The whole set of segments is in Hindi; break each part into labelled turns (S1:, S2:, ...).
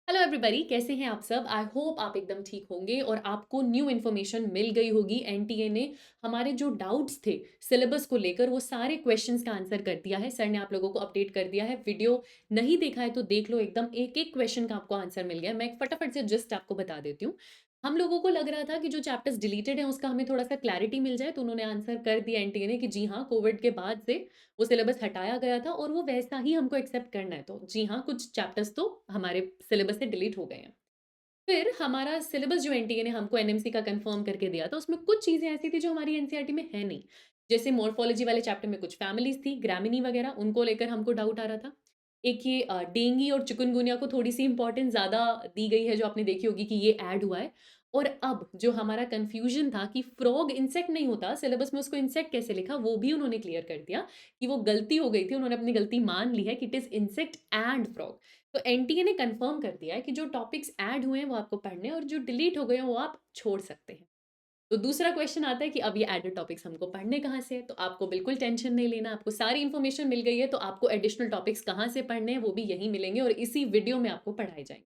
S1: हेलो एवरीबॉडी, कैसे हैं आप सब। आई होप आप एकदम ठीक होंगे और आपको न्यू इन्फॉर्मेशन मिल गई होगी। एनटीए ने हमारे जो डाउट्स थे सिलेबस को लेकर वो सारे क्वेश्चंस का आंसर कर दिया है। सर ने आप लोगों को अपडेट कर दिया है। वीडियो नहीं देखा है तो देख लो, एकदम एक एक क्वेश्चन का आपको आंसर मिल गया है। मैं फटाफट से जस्ट आपको बता देती हूँ। हम लोगों को लग रहा था कि जो चैप्टर्स डिलीटेड हैं उसका हमें थोड़ा सा क्लैरिटी मिल जाए, तो उन्होंने आंसर कर दिया एनटीए ने कि जी हाँ, कोविड के बाद से वो सिलेबस हटाया गया था और वो वैसा ही हमको एक्सेप्ट करना है। तो जी हाँ, कुछ चैप्टर्स तो हमारे सिलेबस से डिलीट हो गए हैं। फिर हमारा सिलेबस जो एनटीए ने हमको एनएमसी का कंफर्म करके दिया था, उसमें कुछ चीज़ें ऐसी थी जो हमारी एनसीईआरटी में है नहीं। जैसे मॉर्फोलॉजी वाले चैप्टर में कुछ फैमिलीज़ थी, ग्रामिनी वगैरह, उनको लेकर हमको डाउट आ रहा था। एक ये डेंगू और चिकनगुनिया को थोड़ी-सी इम्पोर्टेंस ज़्यादा दी गई है, जो आपने देखी होगी कि ये ऐड हुआ है। और अब जो हमारा कन्फ्यूज़न था कि फ्रॉग इंसेक्ट नहीं होता, सिलेबस में उसको इंसेक्ट कैसे लिखा, वो भी उन्होंने क्लियर कर दिया कि वो गलती हो गई थी। उन्होंने अपनी गलती मान ली है कि it is insect and frog. तो एनटीए ने कंफर्म कर दिया है कि जो टॉपिक्स ऐड हुए हैं वो आपको पढ़ने हैं और जो डिलीट हो गए हैं वो आप छोड़ सकते हैं। तो दूसरा क्वेश्चन आता है कि अब ये एडेड टॉपिक्स हमको पढ़ने कहाँ से है? तो आपको बिल्कुल टेंशन नहीं लेना, आपको सारी इन्फॉर्मेशन मिल गई है, तो आपको एडिशनल टॉपिक्स कहाँ से पढ़ने हैं वो भी यहीं मिलेंगे और इसी वीडियो में आपको पढ़ाए जाएँगे।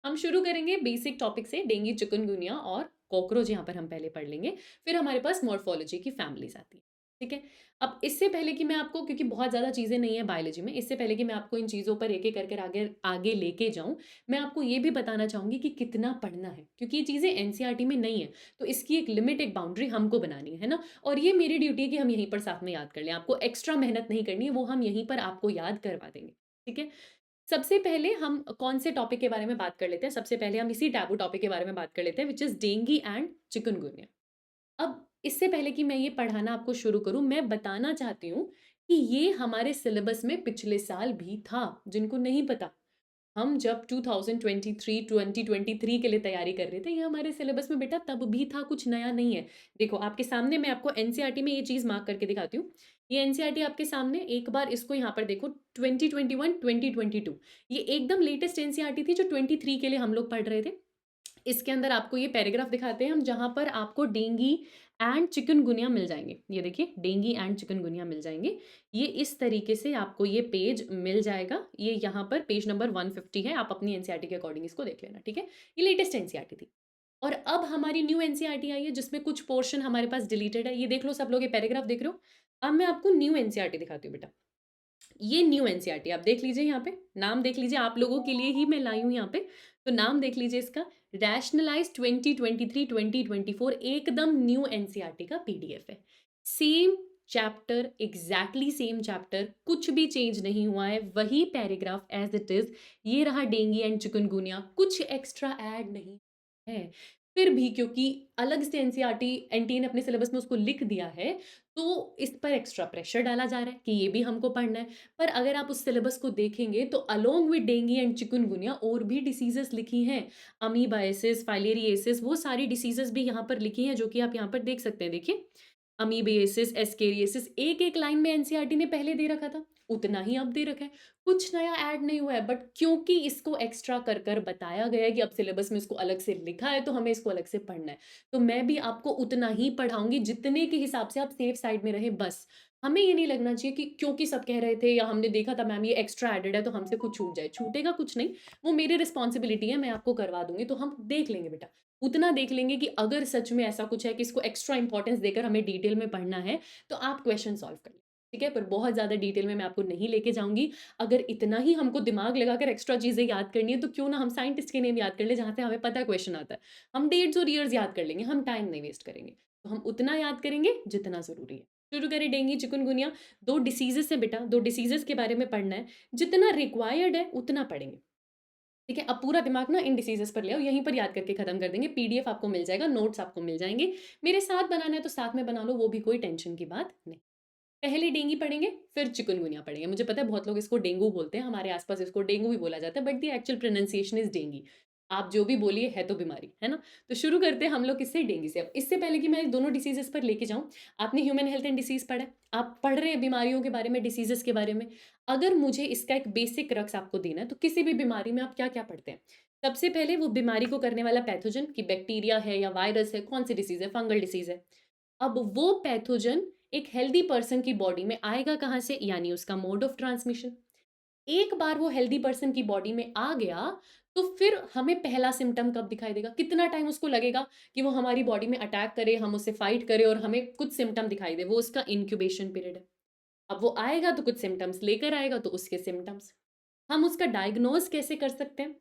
S1: हम शुरू करेंगे बेसिक टॉपिक से, डेंगू, चिकनगुनिया और कॉकरोच यहाँ पर हम पहले पढ़ लेंगे। फिर हमारे पास मॉर्फोलॉजी की फैमिलीज़ आती हैं, ठीक है? अब इससे पहले कि मैं आपको, क्योंकि बहुत ज़्यादा चीज़ें नहीं है बायोलॉजी में, इससे पहले कि मैं आपको इन चीज़ों पर एक-एक करके आगे आगे लेके जाऊँ, मैं आपको ये भी बताना चाहूँगी कि कितना पढ़ना है, क्योंकि ये चीज़ें एनसीईआरटी में नहीं है। तो इसकी एक लिमिट, एक बाउंड्री हमको बनानी है ना? और ये मेरी ड्यूटी है कि हम यहीं पर साथ में याद कर लें। आपको एक्स्ट्रा मेहनत नहीं करनी है, वो हम यहीं पर आपको याद करवा देंगे, ठीक है? सबसे पहले हम कौन से टॉपिक के बारे में बात कर लेते हैं? सबसे पहले हम इसी टैबू टॉपिक के बारे में बात कर लेते हैं, which is dengue and chikungunya. अब इससे पहले कि मैं ये पढ़ाना आपको शुरू करूँ, मैं बताना चाहती हूँ कि ये हमारे सिलेबस में पिछले साल भी था, जिनको नहीं पता। हम जब 2023 के लिए तैयारी कर रहे थे, ये हमारे सिलेबस में बेटा तब भी था, कुछ नया नहीं है। देखो, आपके सामने मैं आपको एनसीईआरटी में ये चीज़ मार्क करके दिखाती हूँ। ये एनसीईआरटी आपके सामने, एक बार इसको यहाँ पर देखो, 2021-2022, ये एकदम लेटेस्ट एनसीईआरटी थी जो 23 के लिए हम लोग पढ़ रहे थे। इसके अंदर आपको ये पैराग्राफ दिखाते हैं हम, जहाँ पर आपको डेंगी एंड चिकनगुनिया मिल जाएँगे। ये देखिए, डेंगी एंड चिकनगुनिया मिल जाएँगे। ये इस तरीके से आपको ये पेज मिल जाएगा। ये यहाँ पर पेज नंबर 150 है। आप अपनी एनसीईआरटी के अकॉर्डिंग इसको देख लेना, ठीक है? ये लेटेस्ट एनसीईआरटी थी। और अब हमारी न्यू एनसीईआरटी आई है, जिसमें कुछ पोर्शन हमारे पास डिलीटेड है। ये देख लो, सब लोग ये पैराग्राफ देख रहे हो? अब मैं आपको न्यू एनसीईआरटी दिखाती हूँ बेटा। ये न्यू एनसीईआरटी आप देख लीजिए, यहाँ पे नाम देख लीजिए, आप लोगों के लिए ही मैं लाई हूँ यहाँ पे। तो नाम देख लीजिए इसका, रैशनलाइज्ड 2023-2024, एकदम न्यू एनसीईआरटी का पीडीएफ है। Same chapter, exactly same chapter, कुछ भी चेंज नहीं हुआ है, वही पैराग्राफ एज इट इज। ये रहा डेंगू एंड चिकनगुनिया, कुछ एक्स्ट्रा ऐड नहीं है। फिर भी क्योंकि अलग से एनसीईआरटी एनटीए ने अपने सिलेबस में उसको लिख दिया है, तो इस पर एक्स्ट्रा प्रेशर डाला जा रहा है कि ये भी हमको पढ़ना है। पर अगर आप उस सिलेबस को देखेंगे तो along with dengue and chikungunya और भी डिसीजेस लिखी हैं। अमीबाइसिस, फाइलेरियासिस, वो सारी डिसीजेस भी यहाँ पर लिखी हैं, जो कि आप यहाँ पर देख सकते हैं। देखिए, अमीबियासिस, एस्केरियासिस, एक-एक लाइन में एनसीईआरटी ने पहले दे रखा था, उतना ही अब दे रखा है। कुछ नया ऐड नहीं हुआ है, बट क्योंकि इसको एक्स्ट्रा कर बताया गया है कि अब सिलेबस में इसको अलग से लिखा है, तो हमें इसको अलग से पढ़ना है। तो मैं भी आपको उतना ही पढ़ाऊँगी जितने के हिसाब से आप सेफ साइड में रहें, बस। हमें ये नहीं लगना चाहिए कि क्योंकि सब कह रहे थे या हमने देखा था मैम ये एक्स्ट्रा एडेड है तो हमसे कुछ छूट जाए। छूटेगा कुछ नहीं, वो मेरी रिस्पॉन्सिबिलिटी है, मैं आपको करवा दूँगी, तो हम देख लेंगे बेटा। उतना देख लेंगे कि अगर सच में ऐसा कुछ है कि इसको एक्स्ट्रा इम्पोर्टेंस देकर हमें डिटेल में पढ़ना है, तो आप क्वेश्चन सॉल्व कर लें, ठीक है? पर बहुत ज़्यादा डिटेल में मैं आपको नहीं लेके जाऊँगी। अगर इतना ही हमको दिमाग लगाकर एक्स्ट्रा चीज़ें याद करनी है, तो क्यों ना हम साइंटिस्ट के नेम याद कर लें, जहाँ से हमें पता है क्वेश्चन आता है। हम डेट्स और ईयर्स याद कर लेंगे, हम टाइम नहीं वेस्ट करेंगे। तो हम उतना याद करेंगे जितना ज़रूरी है। शुरू करें डेंगू, चिकनगुनिया, 2 डिसीज़ेज़ हैं बेटा, 2 डिसीज़ेज़ के बारे में पढ़ना है। जितना रिक्वायर्ड है, उतना पढ़ेंगे। ठीक है? अब पूरा दिमाग ना इन डिसीज़ेज़ पर ले आओ, यहीं पर याद करके खत्म कर देंगे। पीडीएफ आपको मिल जाएगा, नोट्स आपको मिल जाएँगे। मेरे साथ बनाना है तो साथ में बना लो, वो भी कोई टेंशन की बात नहीं। पहले डेंगू पढ़ेंगे, फिर चिकनगुनिया पढ़ेंगे। मुझे पता है बहुत लोग इसको डेंगू बोलते हैं, हमारे आस-पास इसको डेंगू भी बोला जाता है, but the actual pronunciation is dengue. आप जो भी बोलिए, है तो बीमारी, है ना? तो शुरू करते हैं हम लोग किससे? डेंगू से। अब इससे पहले कि मैं दोनों डिसीज़ेज़ पर लेके जाऊँ, आपने ह्यूमन हेल्थ एंड डिसीज़ पढ़ा है, आप पढ़ रहे हैं बीमारियों के बारे में, डिसीज़ेज़ के बारे में। अगर मुझे इसका एक बेसिक रक्स आपको देना है, तो किसी भी बीमारी में आप क्या-क्या पढ़ते हैं? सबसे पहले वो बीमारी को करने वाला पैथोजन, कि बैक्टीरिया है या वायरस है, कौन-सी डिसीज़ है, फंगल डिसीज़ है। अब वो पैथोजन एक हेल्दी पर्सन की बॉडी में आएगा कहाँ से? यानी उसका मोड ऑफ ट्रांसमिशन। एक बार वो हेल्दी पर्सन की बॉडी में आ गया, तो फिर हमें पहला सिम्पटम कब दिखाई देगा? कितना टाइम उसको लगेगा कि वो हमारी बॉडी में अटैक करे, हम उससे फाइट करें और हमें कुछ सिम्पटम दिखाई दे? वो उसका इंक्यूबेशन पीरियड है। अब वो आएगा तो कुछ सिम्पटम्स लेकर आएगा, तो उसके सिम्पटम्स। हम उसका डायग्नोज़ कैसे कर सकते हैं?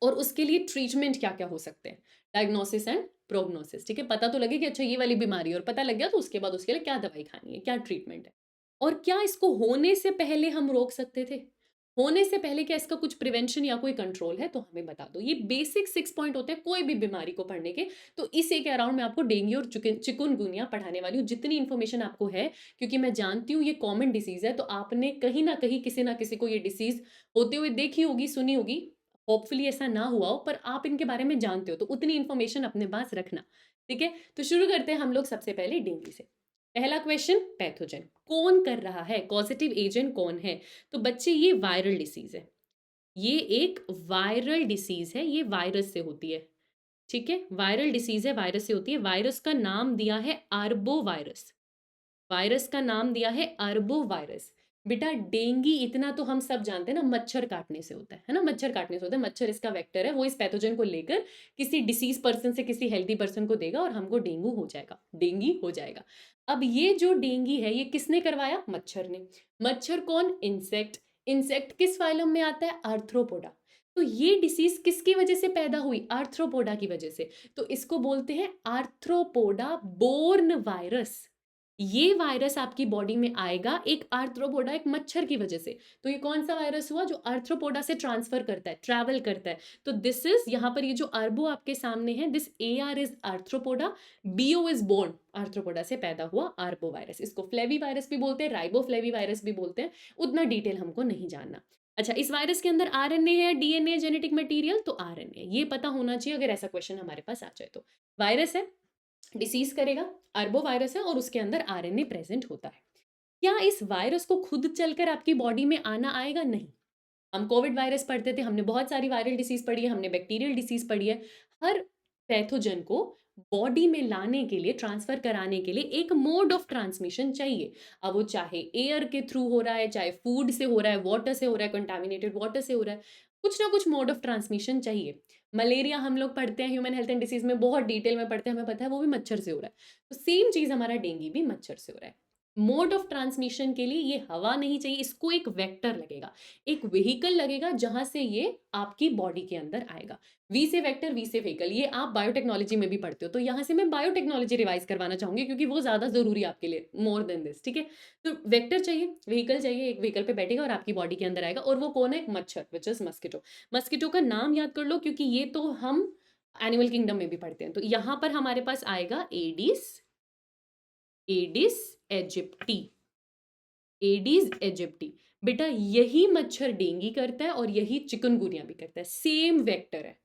S1: और उसके लिए ट्रीटमेंट क्या-क्या हो सकते हैं? डायग्नोसिस एंड प्रोग्नोसिस, ठीक है? पता तो लगे कि अच्छा ये वाली बीमारी है, और पता लग गया तो उसके बाद उसके लिए क्या दवाई खानी है, क्या ट्रीटमेंट है। और क्या इसको होने से पहले हम रोक सकते थे? होने से पहले क्या इसका कुछ प्रिवेंशन या कोई कंट्रोल है? तो हमें बता दो। ये बेसिक 6 पॉइंट होते हैं कोई भी बीमारी को पढ़ने के। तो इस एक अराउंड मैं आपको डेंगू और चिकुनगुनिया पढ़ाने वाली हूँ, जितनी इन्फॉर्मेशन आपको है, क्योंकि मैं जानती हूँ ये कॉमन डिसीज़ है, तो आपने कहीं न कहीं किसी न किसी को ये डिसीज़ होते हुए देखी होगी, सुनी होगी। होपफुली ऐसा ना हुआ हो, पर आप इनके बारे में जानते हो, तो उतनी इन्फॉर्मेशन अपने पास रखना, ठीक है? तो शुरू करते हैं हम लोग सबसे पहले डेंगू से। पहला क्वेश्चन, पैथोजन कौन कर रहा है, कॉजेटिव एजेंट कौन है? तो बच्चे ये वायरल डिसीज है। ये एक वायरल डिसीज है, ये वायरस से होती है, ठीक है? वायरल डिसीज है, वायरस से होती है। वायरस का नाम दिया है आर्बो वायरस। वायरस का नाम दिया है अरबो वायरस। बेटा डेंगी इतना तो हम सब जानते हैं ना, मच्छर काटने से होता है ना? मच्छर काटने से होता है। मच्छर इसका वेक्टर है, वो इस पैथोजन को लेकर किसी डिसीज पर्सन से किसी हेल्दी पर्सन को देगा और हमको डेंगू हो जाएगा, डेंगी हो जाएगा। अब ये जो डेंगी है, ये किसने करवाया? मच्छर ने। मच्छर कौन? इंसेक्ट। इंसेक्ट किस फाइलम में आता है? आर्थ्रोपोडा। तो ये डिसीज किसकी वजह से पैदा हुई? आर्थ्रोपोडा की वजह से। तो इसको बोलते हैं आर्थ्रोपोडा बोर्न वायरस। ये वायरस आपकी बॉडी में आएगा एक आर्थ्रोपोडा, एक मच्छर की वजह से। तो ये कौन सा वायरस हुआ? जो आर्थ्रोपोडा से ट्रांसफर करता है, ट्रैवल करता है। तो दिस इज, यहाँ पर ये जो अर्बो आपके सामने है, this A R is arthropoda, BO is borne, arthropoda से पैदा हुआ आर्बो वायरस। इसको फ्लेवी वायरस भी बोलते हैं, राइबो फ्लेवी वायरस भी बोलते हैं। उतना डिटेल हमको नहीं जानना। अच्छा, इस वायरस के अंदर आरएनए है, डीएनए, जेनेटिक मटेरियल, तो आरएनए ये पता होना चाहिए अगर ऐसा क्वेश्चन हमारे पास आ जाए तो। वायरस है, डिसीज करेगा, अर्बो वायरस है और उसके अंदर आरएनए प्रेजेंट होता है। क्या इस वायरस को खुद चलकर आपकी बॉडी में आना आएगा? नहीं। हम कोविड वायरस पढ़ते थे, हमने बहुत सारी वायरल डिसीज पढ़ी है, हमने बैक्टीरियल डिसीज पढ़ी है। हर पैथोजन को बॉडी में लाने के लिए, ट्रांसफर कराने के लिए एक मोड ऑफ ट्रांसमिशन चाहिए। अब वो चाहे एयर के थ्रू हो रहा है, चाहे फूड से हो रहा है, वाटर से हो रहा है, कंटामिनेटेड वाटर से हो रहा है, कुछ ना कुछ मोड ऑफ ट्रांसमिशन चाहिए। मलेरिया हम लोग पढ़ते हैं ह्यूमन हेल्थ एंड डिसीज में, बहुत डिटेल में पढ़ते हैं, हमें पता है वो भी मच्छर से हो रहा है। तो सेम चीज हमारा डेंगू भी मच्छर से हो रहा है। मोड ऑफ ट्रांसमिशन के लिए ये हवा नहीं चाहिए, इसको एक वेक्टर लगेगा, एक व्हीकल लगेगा जहां से ये आपकी बॉडी के अंदर आएगा। वी से वेक्टर, वी से व्हीकल, ये आप बायोटेक्नोलॉजी में भी पढ़ते हो, तो यहां से मैं बायोटेक्नोलॉजी रिवाइज करवाना चाहूंगी क्योंकि वो ज्यादा जरूरी है आपके लिए, मोर देन दिस, ठीक है? तो वेक्टर चाहिए, व्हीकल चाहिए, एक व्हीकल पे बैठेगा और आपकी बॉडी के अंदर आएगा, और वो कौन है? एक मच्छर, विच इज मस्किटो। मस्किटो का नाम याद कर लो क्योंकि ये तो हम एनिमल किंगडम में भी पढ़ते हैं। तो यहां पर हमारे पास आएगा Aedes, Aedes aegypti, Aedes aegypti. बेटा यही मच्छर डेंगी करता है और यही चिकनगुनिया भी करता है, सेम वेक्टर है।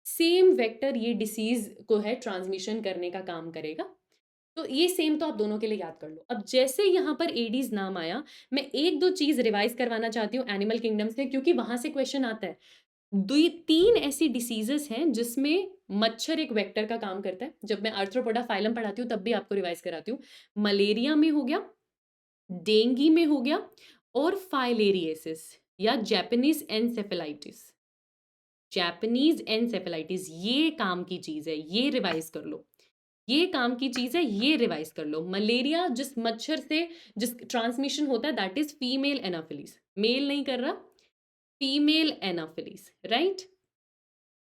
S1: सेम वेक्टर ये डिसीज को है ट्रांसमिशन करने का काम करेगा। तो ये सेम तो आप दोनों के लिए याद कर लो। अब जैसे यहाँ पर एडीज नाम आया, मैं एक दो चीज रिवाइज करवाना चाहती हूँ एनिमल किंगडम से, क्योंकि वहां से क्वेश्चन आता है। दो तीन ऐसी डिसीजेस हैं जिसमें मच्छर एक वेक्टर का काम करता है। जब मैं आर्थ्रोपोडा फाइलम पढ़ाती हूँ तब भी आपको रिवाइज कराती हूँ। मलेरिया में हो गया, डेंगी में हो गया, और फाइलेरियसिस या जापानीज एनसेफेलाइटिस। जापानीज एनसेफेलाइटिस ये काम की चीज है, ये रिवाइज कर लो। ये काम की चीज है, ये रिवाइज कर लो। मलेरिया जिस मच्छर से जिस ट्रांसमिशन होता है, that is female Anopheles, male नहीं कर रहा, फीमेल एनाफिलीज, राइट?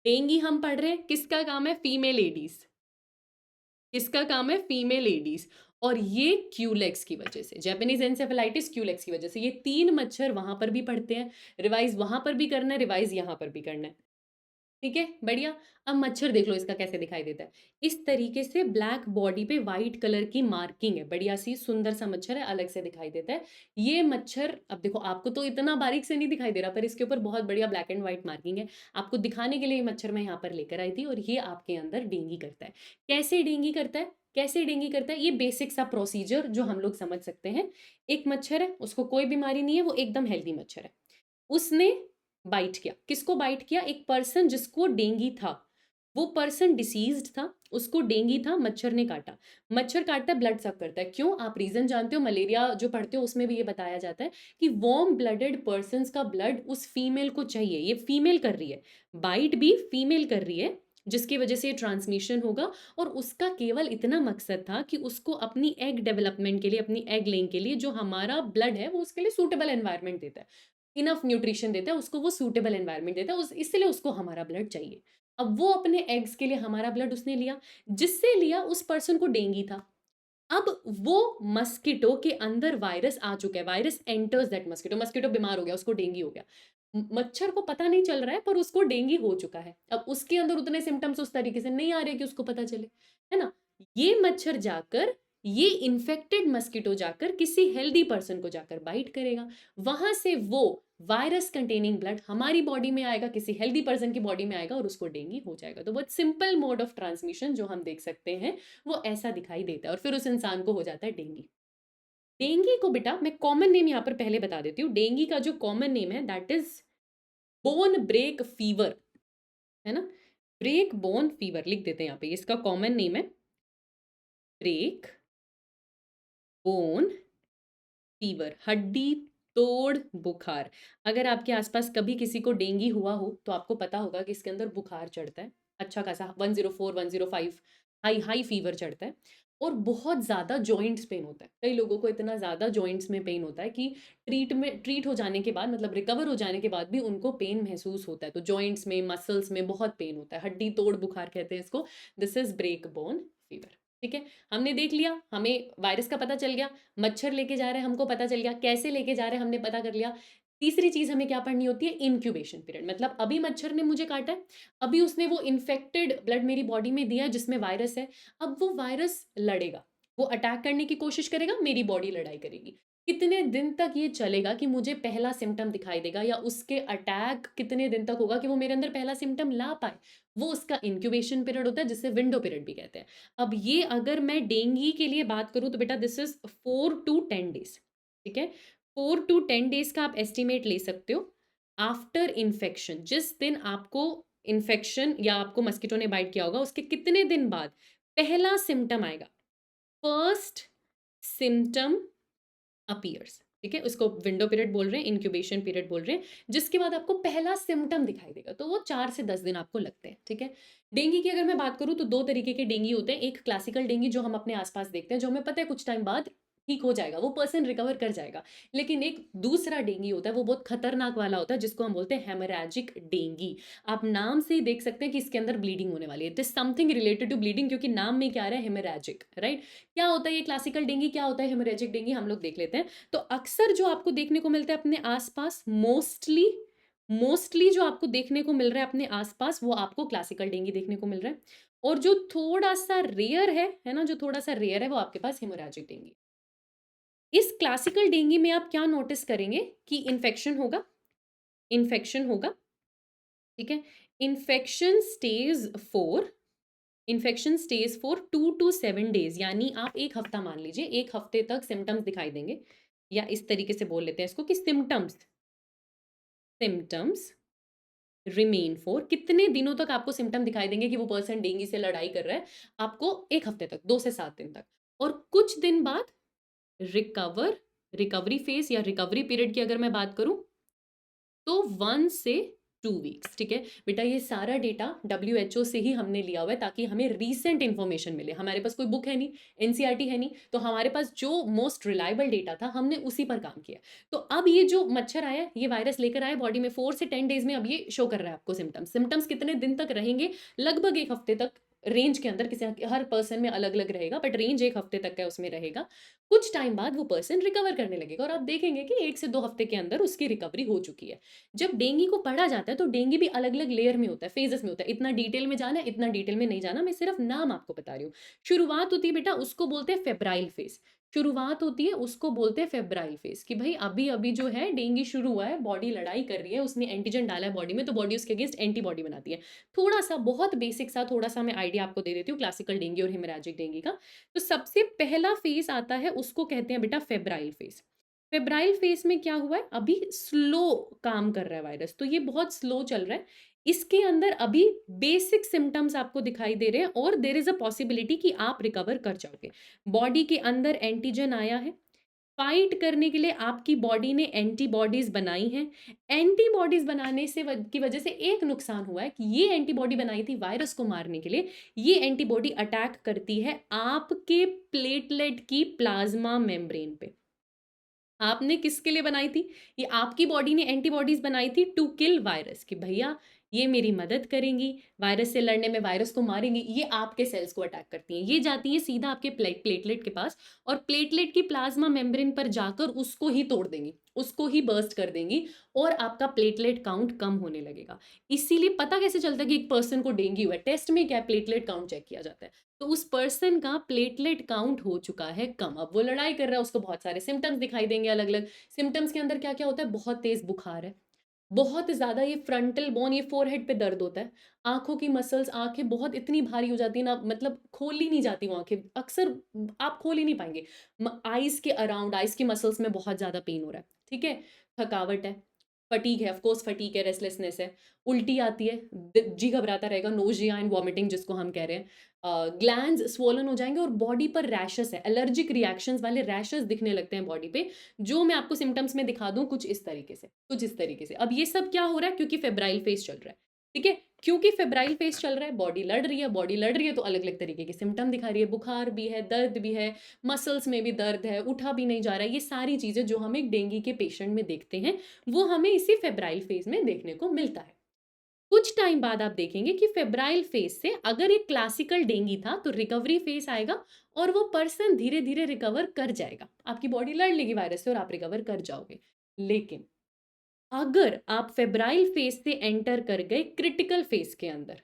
S1: डेंगी हम पढ़ रहे हैं, किसका काम है? Female Aedes. किसका काम है? Female Aedes. और ये क्यूलेक्स की वजह से, जापानीज एंसेफेलाइटिस क्यूलेक्स की वजह से, ये तीन मच्छर वहां पर भी पढ़ते हैं। रिवाइज वहां पर भी करना है, रिवाइज यहां पर भी करना है, ठीक है? बढ़िया। अब मच्छर देख लो इसका कैसे दिखाई देता है। इस तरीके से ब्लैक बॉडी पे व्हाइट कलर की मार्किंग है, बढ़िया सी सुंदर सा मच्छर है, अलग से दिखाई देता है। ये मच्छर, अब देखो आपको तो इतना बारीक से नहीं दिखाई दे रहा, पर इसके ऊपर बहुत बढ़िया ब्लैक एंड व्हाइट मार्किंग है। आपको दिखाने के लिए ये मच्छर मैं यहाँ पर लेकर आई थी, और ये आपके अंदर डेंगी करता है। कैसे डेंगी करता है? कैसे डेंगी करता है? ये बेसिक सा प्रोसीजर जो हम लोग समझ सकते हैं। एक मच्छर है, उसको कोई बीमारी नहीं है, वो एकदम हेल्दी मच्छर है। उसने बाइट किया, किसको बाइट किया? एक पर्सन जिसको डेंगी था, वो पर्सन डिसीज्ड था, उसको डेंगी था, मच्छर ने काटा। मच्छर काटता है, ब्लड सक करता है। क्यों? आप रीज़न जानते हो, मलेरिया जो पढ़ते हो उसमें भी ये बताया जाता है कि वार्म ब्लडेड पर्सन्स का ब्लड उस फीमेल को चाहिए। ये फीमेल कर रही है, बाइट भी फीमेल कर रही है, जिसकी वजह से ये ट्रांसमिशन होगा। और उसका केवल इतना मकसद था कि उसको अपनी एग डेवलपमेंट के लिए, अपनी एग लेइंग के लिए जो हमारा ब्लड है वो उसके लिए सूटेबल एनवायरनमेंट देता है, इनफ न्यूट्रिशन देता है उसको, वो सूटेबल एनवायरनमेंट देता है, इसलिए उसको हमारा ब्लड चाहिए। अब वो अपने एग्स के लिए हमारा ब्लड उसने लिया, जिससे लिया उस पर्सन को डेंगी था। अब वो मस्किटो के अंदर वायरस आ चुका है, virus enters that mosquito, mosquito बीमार हो गया, उसको डेंगी हो गया। मच्छर को पता नहीं चल रहा है पर उसको डेंगी हो चुका है। अब उसके अंदर उतने सिम्टम्स उस तरीके से नहीं आ रहे कि उसको पता चले, है ना? ये मच्छर जाकर, ये इन्फेक्टेड मस्किटो जाकर किसी हेल्दी पर्सन को जाकर बाइट करेगा, वहां से वो वायरस कंटेनिंग ब्लड हमारी बॉडी में आएगा, किसी हेल्दी पर्सन की बॉडी में आएगा और उसको डेंगी हो जाएगा। तो बहुत सिंपल मोड ऑफ ट्रांसमिशन जो हम देख सकते हैं वो ऐसा दिखाई देता है और फिर उस इंसान को हो जाता है डेंगी। डेंगी को बेटा मैं कॉमन नेम यहाँ पर पहले बता देती हूँ। डेंगी का जो कॉमन नेम है that is bone break fever, है ना? ब्रेक बोन फीवर लिख देते हैं यहाँ पे, इसका कॉमन नेम है ब्रेक बोन फीवर, हड्डी तोड़ बुखार। अगर आपके आसपास कभी किसी को डेंगी हुआ हो तो आपको पता होगा कि इसके अंदर बुखार चढ़ता है, अच्छा खासा 104 105 हाई हाई फीवर चढ़ता है, और बहुत ज़्यादा जॉइंट्स पेन होता है। कई लोगों को इतना ज़्यादा जॉइंट्स में पेन होता है कि ट्रीट हो जाने के बाद, मतलब रिकवर हो जाने के बाद भी उनको पेन महसूस होता है। तो जॉइंट्स में, मसल्स में बहुत पेन होता है, हड्डी तोड़ बुखार कहते हैं इसको। This is break bone fever. ठीक है, हमने देख लिया, हमें वायरस का पता चल गया, मच्छर लेके जा रहे हैं हमको पता चल गया, कैसे लेके जा रहे हैं हमने पता कर लिया। तीसरी चीज हमें क्या पढ़नी होती है? Incubation period. मतलब अभी मच्छर ने मुझे काटा है, अभी उसने वो इन्फेक्टेड ब्लड मेरी बॉडी में दिया जिसमें वायरस है। अब वो वायरस लड़ेगा, वो अटैक करने की कोशिश करेगा, मेरी बॉडी लड़ाई करेगी। कितने दिन तक ये चलेगा कि मुझे पहला सिम्टम दिखाई देगा, या उसके अटैक कितने दिन तक होगा कि वो मेरे अंदर पहला सिम्टम ला पाए, वो उसका इंक्यूबेशन पीरियड होता है, जिसे विंडो पीरियड भी कहते हैं। अब ये अगर मैं डेंगी के लिए बात करूँ तो बेटा दिस इज 4 to 10 डेज। ठीक है, 4 to 10 डेज का आप एस्टिमेट ले सकते हो आफ्टर इन्फेक्शन। जिस दिन आपको इन्फेक्शन या आपको मस्किटो ने बाइट किया होगा उसके कितने दिन बाद पहला सिम्टम आएगा, फर्स्ट सिम्टम अपीयर्स। ठीक है, उसको विंडो पीरियड बोल रहे हैं, इंक्यूबेशन पीरियड बोल रहे हैं, जिसके बाद आपको पहला सिम्टम दिखाई देगा। तो वो 4 से 10 दिन आपको लगते हैं। ठीक है, डेंगी की अगर मैं बात करूं तो दो तरीके के डेंगी होते हैं। एक क्लासिकल डेंगी जो हम अपने आसपास देखते हैं, जो हमें पता है कुछ टाइम बाद ठीक हो जाएगा, वो पर्सन रिकवर कर जाएगा। लेकिन एक दूसरा डेंगी होता है, वो बहुत खतरनाक वाला होता है, जिसको हम बोलते हैं हेमोरेजिक डेंगी। आप नाम से ही देख सकते हैं कि इसके अंदर ब्लीडिंग होने वाली है, it is something related to bleeding, क्योंकि नाम में क्या आ रहा है? Haemorrhagic, right? क्या होता है ये क्लासिकल डेंगी, क्या होता है हेमोरेजिक डेंगी, हम लोग देख लेते हैं। तो अक्सर जो आपको देखने को मिलता है अपने आसपास, मोस्टली मोस्टली जो आपको देखने को मिल रहा है अपने आसपास, वो आपको क्लासिकल डेंगी देखने को मिल रहा है। और जो थोड़ा सा रेयर है ना, जो थोड़ा सा रेयर है, वो आपके पास हेमोरेजिक डेंगी। इस क्लासिकल डेंगी में आप क्या नोटिस करेंगे कि इन्फेक्शन होगा, इन्फेक्शन होगा। ठीक है, infection stage 4, infection stage for 2 to 7 days, यानी आप एक हफ्ता मान लीजिए, एक हफ्ते तक सिम्टम्स दिखाई देंगे। या इस तरीके से बोल लेते हैं इसको कि सिम्टम्स, सिम्टम्स रिमेन फॉर, कितने दिनों तक आपको सिम्टम दिखाई देंगे कि वो पर्सन डेंगू से लड़ाई कर रहा है? आपको एक हफ्ते तक, 2 से 7 दिन तक। और कुछ दिन बाद रिकवरी फेज या रिकवरी पीरियड की अगर मैं बात करूं तो 1 से 2 वीक्स। ठीक है बेटा, ये सारा डेटा WHO से ही हमने लिया हुआ है, ताकि हमें रीसेंट इन्फॉर्मेशन मिले। हमारे पास कोई बुक है नहीं, एनसीईआरटी है नहीं, तो हमारे पास जो मोस्ट रिलायबल डेटा था हमने उसी पर काम किया। तो अब ये जो मच्छर आया, ये वायरस लेकर आया बॉडी में, 4 से 10 डेज में अब ये शो कर रहा है आपको सिम्टम्स। सिम्टम्स कितने दिन तक रहेंगे? लगभग एक हफ्ते तक रेंज के अंदर, किसी हर पर्सन में अलग अलग रहेगा, बट रेंज एक हफ्ते तक का उसमें रहेगा। कुछ टाइम बाद वो पर्सन रिकवर करने लगेगा और आप देखेंगे कि 1 से 2 हफ्ते के अंदर उसकी रिकवरी हो चुकी है। जब डेंगी को पढ़ा जाता है तो डेंगी भी अलग अलग लेयर में होता है, फेजेस में होता है। इतना डिटेल में जाना है, इतना डिटेल में नहीं जाना, मैं सिर्फ नाम आपको बता रही हूँ। शुरुआत होती है बेटा, उसको बोलते हैं फेब्राइल फेज। शुरुआत होती है उसको बोलते हैं फेब्राइल फेज, कि भाई अभी अभी जो है डेंगी शुरू हुआ है, बॉडी लड़ाई कर रही है, उसने एंटीजन डाला है बॉडी में, तो बॉडी उसके अगेंस्ट एंटीबॉडी बनाती है। थोड़ा सा, बहुत बेसिक सा थोड़ा सा मैं आइडिया आपको दे देती हूँ क्लासिकल डेंगी और हेमोरेजिक डेंगी का। तो सबसे पहला फेज आता है, उसको कहते हैं बेटा फेब्राइल फेज। फेब्राइल फेज में क्या हुआ है? अभी स्लो काम कर रहा है वायरस, तो ये बहुत स्लो चल रहा है। इसके अंदर अभी बेसिक सिम्पटम्स आपको दिखाई दे रहे हैं और देयर इज़ अ पॉसिबिलिटी कि आप रिकवर कर जाओगे। बॉडी के अंदर एंटीजन आया है, फाइट करने के लिए आपकी बॉडी ने एंटीबॉडीज़ बनाई हैं। एंटीबॉडीज़ बनाने से की वजह से एक नुकसान हुआ है कि ये एंटीबॉडी बनाई थी वायरस को मारने के लिए, ये एंटीबॉडी अटैक करती है आपके प्लेटलेट की प्लाज़्मा मेम्ब्रेन पे। आपने किसके लिए बनाई थी? ये आपकी बॉडी ने एंटीबॉडीज़ बनाई थी टू किल वायरस कि भैया ये मेरी मदद करेंगी, वायरस से लड़ने में वायरस को मारेंगी, ये आपके सेल्स को अटैक करती हैं। ये जाती हैं सीधा आपके प्लेटलेट के पास और प्लेटलेट की प्लाज़्मा मेम्ब्रेन पर जाकर उसको ही तोड़ देंगी, उसको ही बर्स्ट कर देंगी और आपका प्लेटलेट काउंट कम होने लगेगा। इसीलिए पता कैसे चलता है कि एक पर्सन को डेंगू है? टेस्ट में क्या प्लेटलेट काउंट चेक किया जाता है। तो उस पर्सन का प्लेटलेट काउंट हो चुका है कम। अब वो लड़ाई कर रहा है, उसको बहुत सारे सिम्पटम्स दिखाई देंगे अलग-अलग। सिम्पटम्स के अंदर क्या-क्या होता है? बहुत तेज़ बुखार है, बहुत ज़्यादा ये फ्रंटल बोन, ये फ़ोरहेड पे दर्द होता है। आँखों की मसल्स, आँखें बहुत इतनी भारी हो जाती हैं ना, मतलब खोल ही नहीं जाती वो आँखें। अक्सर आप खोल ही नहीं पाएँगे। आइज़ के अराउंड, आइज़ की मसल्स में बहुत ज़्यादा पेन हो रहा है, ठीक है? थकावट है, फटीग है, ऑफ़ कोर्स फटीग है, रेस्टलेसनेस है, उल्टी आती है, जी घबराता रहेगा, नोज़िया एंड वॉमिटिंग जिसको हम कह रहे हैं। ग्लैंड्स स्वोलन हो जाएँगे और बॉडी पर रैशेज़ है, एलर्जिक रिएक्शंस वाले रैशेज़ दिखने लगते हैं बॉडी पे, जो मैं आपको सिम्पटम्स में दिखा दूँ कुछ इस तरीके से, कुछ इस तरीके से। अब ये सब क्या हो रहा है? क्योंकि फेब्राइल फेज़ चल रहा है, ठीक है? क्योंकि फेब्राइल फेज़ चल रहा है, बॉडी लड़ रही है तो अलग-अलग तरीके के सिम्पटम दिखा रही है, बुखार भी है, दर्द भी है, मसल्स में भी दर्द है, उठा भी नहीं जा रहा है। ये सारी चीज़ें जो हम एक डेंगू के पेशेंट में देखते हैं, वो हमें इसी फेब्राइल फेज़ में देखने को मिलता है। कुछ टाइम बाद आप देखेंगे कि फेब्राइल फेज़ से अगर ये क्लासिकल डेंगू था तो रिकवरी फेज़ आएगा और वो पर्सन धीरे-धीरे रिकवर कर जाएगा। आपकी बॉडी लड़ लेगी वायरस से और आप रिकवर कर जाओगे। लेकिन अगर आप फेब्राइल फेज़ से एंटर कर गए क्रिटिकल फेज़ के अंदर,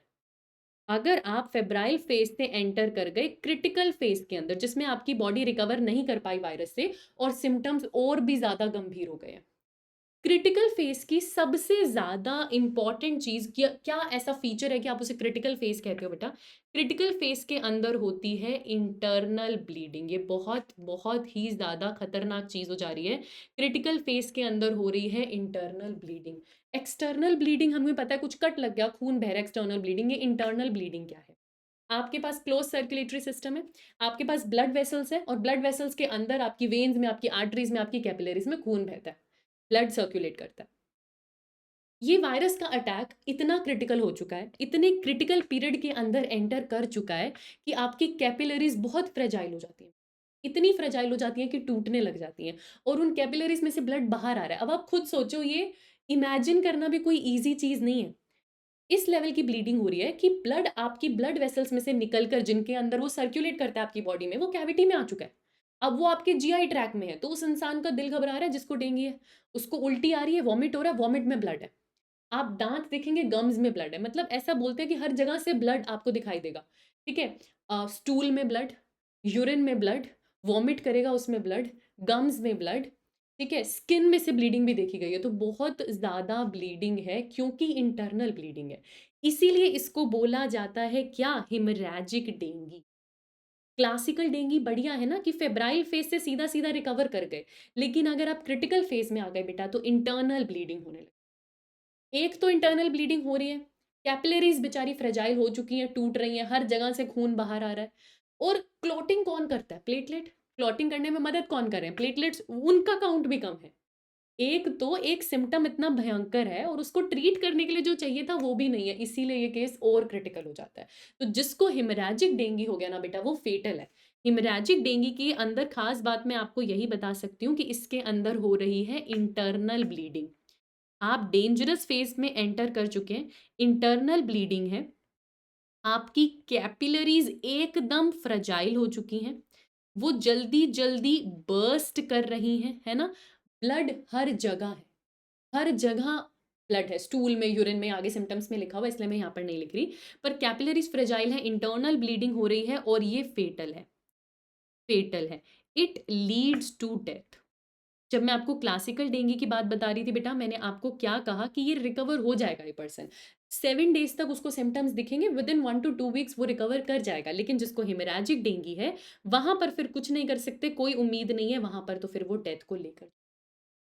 S1: अगर आप फेब्राइल फेज़ से एंटर कर गए क्रिटिकल फेज़ के अंदर जिसमें आपकी बॉडी रिकवर नहीं कर पाई वायरस से और सिम्पटम्स और भी ज़्यादा गंभीर हो गए हैं। क्रिटिकल फेस की सबसे ज़्यादा इम्पोर्टेंट चीज़ क्या क्या ऐसा फीचर है कि आप उसे क्रिटिकल फेस कहते हो बेटा? क्रिटिकल फेस के अंदर होती है इंटरनल ब्लीडिंग। ये बहुत ही ज़्यादा खतरनाक चीज़ हो जा रही है। क्रिटिकल फेस के अंदर हो रही है इंटरनल ब्लीडिंग। एक्सटर्नल ब्लीडिंग हमें पता है कुछ कट लग गया, खून बह रहा है, एक्सटर्नल ब्लीडिंग। ये इंटरनल ब्लीडिंग क्या है? आपके पास क्लोज़ सर्कुलेटरी सिस्टम है, आपके पास ब्लड वेसल्स है और ब्लड वेसल्स के अंदर आपकी वेन्स में, आपकी आर्टरीज़ में, आपकी कैपिलरीज़ में खून बहता है। ब्लड सर्कुलेट करता है। ये वायरस का अटैक इतना क्रिटिकल हो चुका है, इतने क्रिटिकल पीरियड के अंदर एंटर कर चुका है कि आपकी कैपिलरीज़ बहुत फ्रेजाइल हो जाती हैं। इतनी फ्रेजाइल हो जाती हैं कि टूटने लग जाती हैं और उन कैपिलरीज़ में से ब्लड बाहर आ रहा है। अब आप खुद सोचो, ये इमेजिन करना भी कोई ईज़ी चीज़ नहीं है। इस लेवल की ब्लीडिंग हो रही है कि ब्लड आपकी ब्लड वेसल्स में से निकल कर जिनके अंदर वो सर्कुलेट करता है आपकी बॉडी में, वो कैविटी में आ चुका है। अब वो आपके जीआई ट्रैक में है, तो उस इंसान का दिल घबरा रहा है जिसको डेंगू है, उसको उल्टी आ रही है, वॉमिट हो रहा है, वॉमिट में ब्लड है। आप दाँत देखेंगे, गम्स में ब्लड है, मतलब ऐसा बोलते हैं कि हर जगह से ब्लड आपको दिखाई देगा, ठीक है? स्टूल में ब्लड, यूरिन में ब्लड, वॉमिट करेगा उसमें ब्लड, गम्स में ब्लड, ठीक है? स्किन में से ब्लीडिंग भी देखी गई है, तो बहुत ज़्यादा ब्लीडिंग है क्योंकि इंटरनल ब्लीडिंग है। इसीलिए इसको बोला जाता है क्या? हेमोरैजिक डेंगू। क्लासिकल डेंगू बढ़िया है ना कि फेब्राइल फेज़ से सीधा-सीधा रिकवर कर गए, लेकिन अगर आप क्रिटिकल फेज़ में आ गए बेटा, तो इंटरनल ब्लीडिंग होने लगी। एक तो इंटरनल ब्लीडिंग हो रही है, कैपिलरीज़ बेचारी फ्रेजाइल हो चुकी हैं, टूट रही हैं, हर जगह से खून बाहर आ रहा है और क्लॉटिंग कौन करता है? प्लेटलेट। क्लॉटिंग करने में मदद कौन कर रहे हैं? प्लेटलेट्स, उनका काउंट भी कम है। एक तो एक सिम्पटम इतना भयंकर है और उसको ट्रीट करने के लिए जो चाहिए था वो भी नहीं है, इसीलिए ये केस और क्रिटिकल हो जाता है। तो जिसको हेमोरैजिक डेंगू हो गया ना बेटा, वो फेटल है। हेमोरैजिक डेंगू के अंदर खास बात मैं आपको यही बता सकती हूँ कि इसके अंदर हो रही है इंटरनल ब्लीडिंग। आप डेंजरस फेज़ में एंटर कर चुके हैं, इंटरनल ब्लीडिंग है, आपकी कैपिलरीज़ एकदम फ्रेजाइल हो चुकी हैं, वो जल्दी-जल्दी बर्स्ट कर रही हैं, है ना? ब्लड हर जगह है, हर जगह ब्लड है, स्टूल में, यूरिन में, आगे सिम्पटम्स में लिखा हुआ है इसलिए मैं यहाँ पर नहीं लिख रही, पर कैपिलरीज़ फ्रेजाइल है, इंटरनल ब्लीडिंग हो रही है और ये फेटल है। It leads to death. जब मैं आपको क्लासिकल डेंगू की बात बता रही थी बेटा, मैंने आपको क्या कहा कि ये रिकवर हो जाएगा ये पर्सन। 7 डेज़ तक उसको सिम्पटम्स दिखेंगे, विदिन 1 टू 2 वीक्स वो रिकवर कर जाएगा। लेकिन जिसको हेमोरैजिक डेंगू है, वहाँ पर फिर कुछ नहीं कर सकते, कोई उम्मीद नहीं है वहाँ पर, तो फिर वो डेथ को लेकर